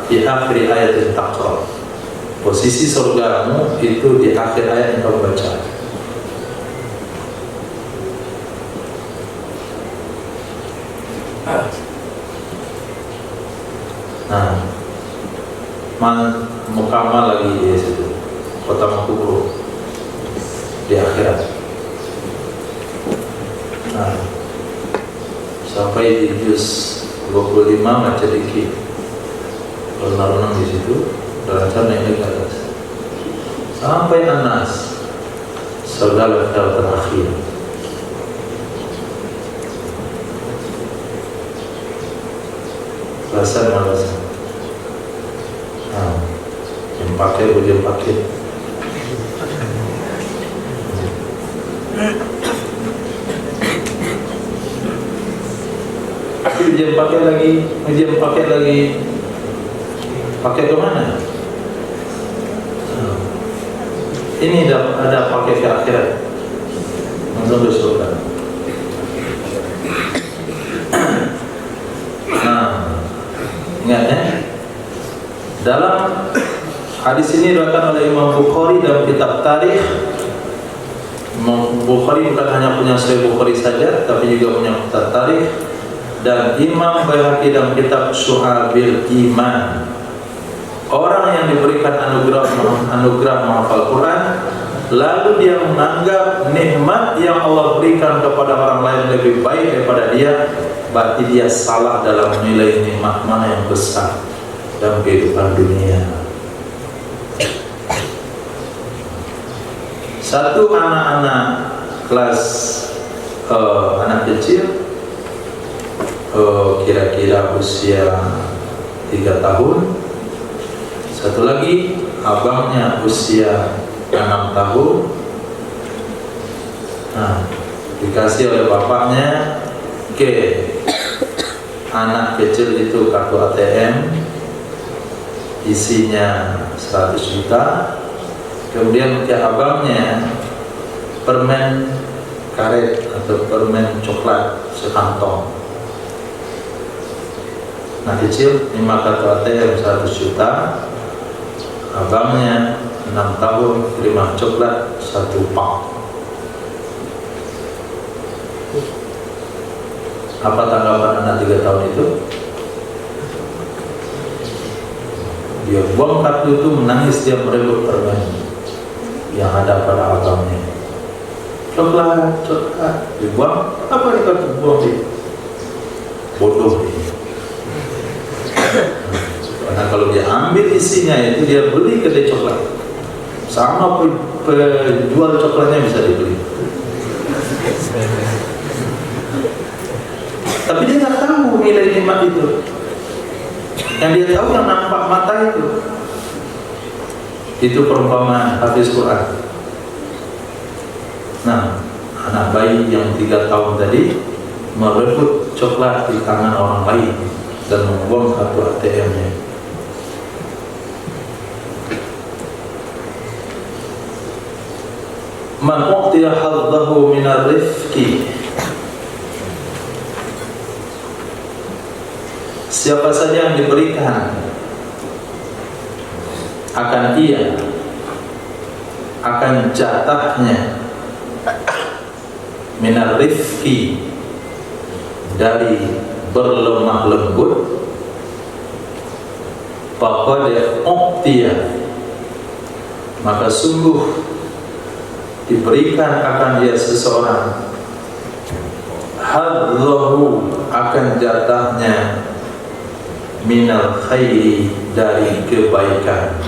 Speaker 1: di akhir ayat taqra. Posisi surgamu itu di akhir ayat yang kamu baca. Nah, mukamal lagi di situ, kota Makubur di akhirat. Nah, sampai di juz 25 baca dikit, renang-renang di situ. Dan naik ke atas sampai Anas, saudara terakhir. Balasan. Nah, yang pakai ujian pakai. Ujian pakai lagi. Pakai ke mana? Ini ada pakai ke akhirat, langsung ke surga. Nah, ingat ya, dalam hadis ini diriwayatkan oleh Imam Bukhari dalam kitab Tarikh. Imam Bukhari bukan hanya punya Sahih Bukhari saja, tapi juga punya kitab Tarikh. Dan Imam Baihaqi dalam kitab Syu'abil Iman. orang yang diberikan anugerah menghafal Quran, lalu dia menganggap nikmat yang Allah berikan kepada orang lain lebih baik daripada dia, berarti dia salah dalam menilai nikmat mana yang besar dalam kehidupan dunia. Satu anak-anak kelas anak kecil, kira-kira usia 3 tahun. Satu lagi abangnya usia 6 tahun. Nah, dikasih oleh bapaknya ke anak kecil itu kartu ATM, isinya 100 juta. Kemudian ke abangnya permen karet atau permen coklat sekantong. Nah kecil 5 kartu ATM 100 juta, abangnya 6 tahun terima coklat 1 pound. Apa tanggapan anak 3 tahun itu? Dia buang kartu itu, menangis, dia merebut permen yang ada pada abangnya. Coklat, dibuang. Apa yang kartu buang dia? Bodoh dia. Karena kalau dia ambil isinya itu, dia beli kedai coklat, sama penjual coklatnya bisa dibeli. Tapi dia nggak tahu nilai nikmat itu. Yang dia tahu yang nampak mata itu. Itu perumpamaan hafiz Quran. Nah, anak bayi yang 3 tahun tadi merebut coklat di tangan orang lain dan membuang kartu ATM-nya. Man uqtiya haddahu minar rifqi, siapa saja yang diberikan akan jatahnya minar rifqi, dari berlemah lembut, faqad uqtiya, maka sungguh diberikan akan dia seseorang hadzahu, akan jatahnya minal khairi, dari kebaikan.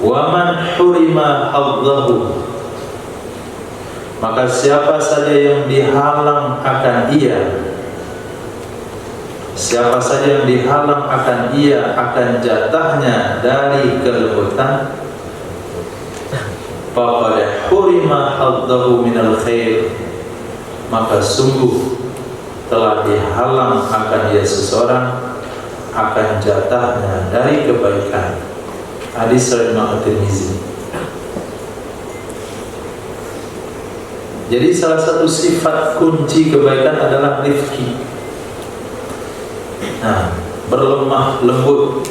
Speaker 1: Wa man hurima hadzahu, maka siapa saja yang dihalang akan akan jatahnya dari kelembutan, faqad hurima hadzahu minal khair, maka sungguh telah dihalang akan dia seseorang akan jatahnya dari kebaikan. Hadis riwayat Tirmizi. Jadi salah satu sifat kunci kebaikan adalah rifqi. Nah, berlemah lembut.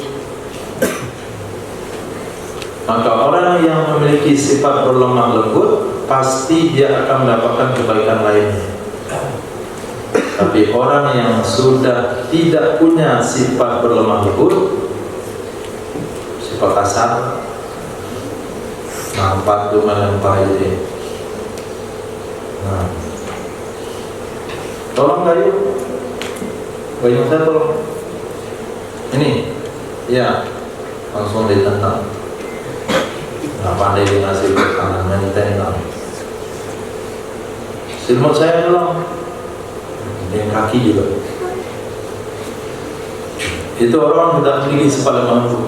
Speaker 1: Maka orang yang memiliki sifat berlemah lembut, pasti dia akan mendapatkan kebaikan lainnya. Tapi orang yang sudah tidak punya sifat berlemah lembut, sifat kasar, nampak tu melempar jadi. Nah, tolong kayu saya tolong. Ini, ya, langsung ditentang. Nggak pandai dikasih tangan maintain lah. Silmut saya tolong. Dan kaki juga. Itu orang tidak memiliki sifat lemah lembut.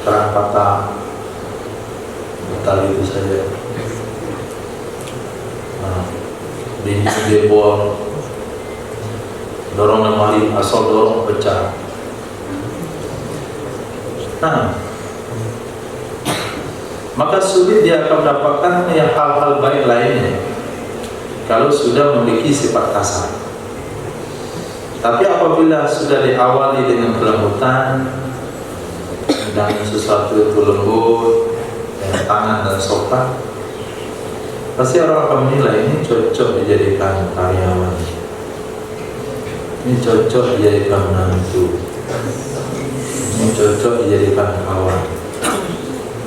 Speaker 1: Kerang patah, batal itu saja. Nah, dia bol, dorong lemari, asal dorong pecah. Nah, maka sulit dia akan mendapatkan yang hal-hal baik lainnya kalau sudah memiliki sifat kasar. Tapi apabila sudah diawali dengan kelembutan dan sesuatu itu lembut, dengan tangan dan sopan, pasti orang akan menilai ini cocok dijadikan karyawan, ini cocok dijadikan menantu, ini cocok dijadikan kawan,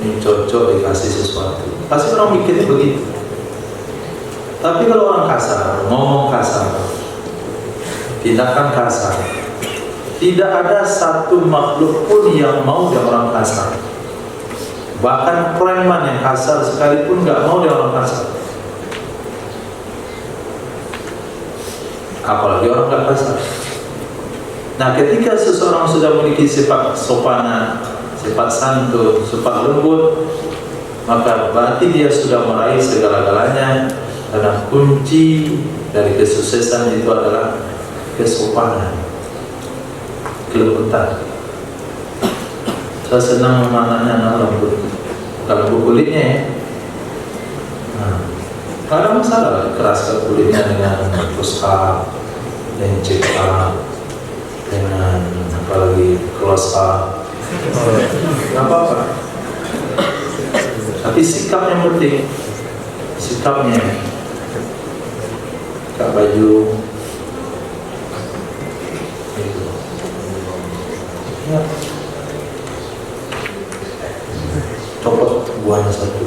Speaker 1: ini cocok dikasih sesuatu. Pasti orang mikirnya begitu. Tapi kalau orang kasar, ngomong kasar, tindakan kasar, tidak ada satu makhluk pun yang mau dia orang kasar. Bahkan preman yang kasar sekalipun nggak mau dia orang kasar. Apalagi orang nggak kasar. Nah, ketika seseorang sudah memiliki sifat sopanan, sifat santun, sifat lembut, maka berarti dia sudah meraih segala-galanya. Karena kunci dari kesuksesan itu adalah kesopanan, kelembutan. Saya senang memaknanya lembut, kalau lembut kulitnya ya. Nah, nggak ada masalah keraskan kulitnya dengan push-up, dengan check-up, dengan apalagi close-up, nggak apa-apa. Tapi sikapnya penting, sikapnya. Buka baju gitu. Ya. Copot buahnya satu.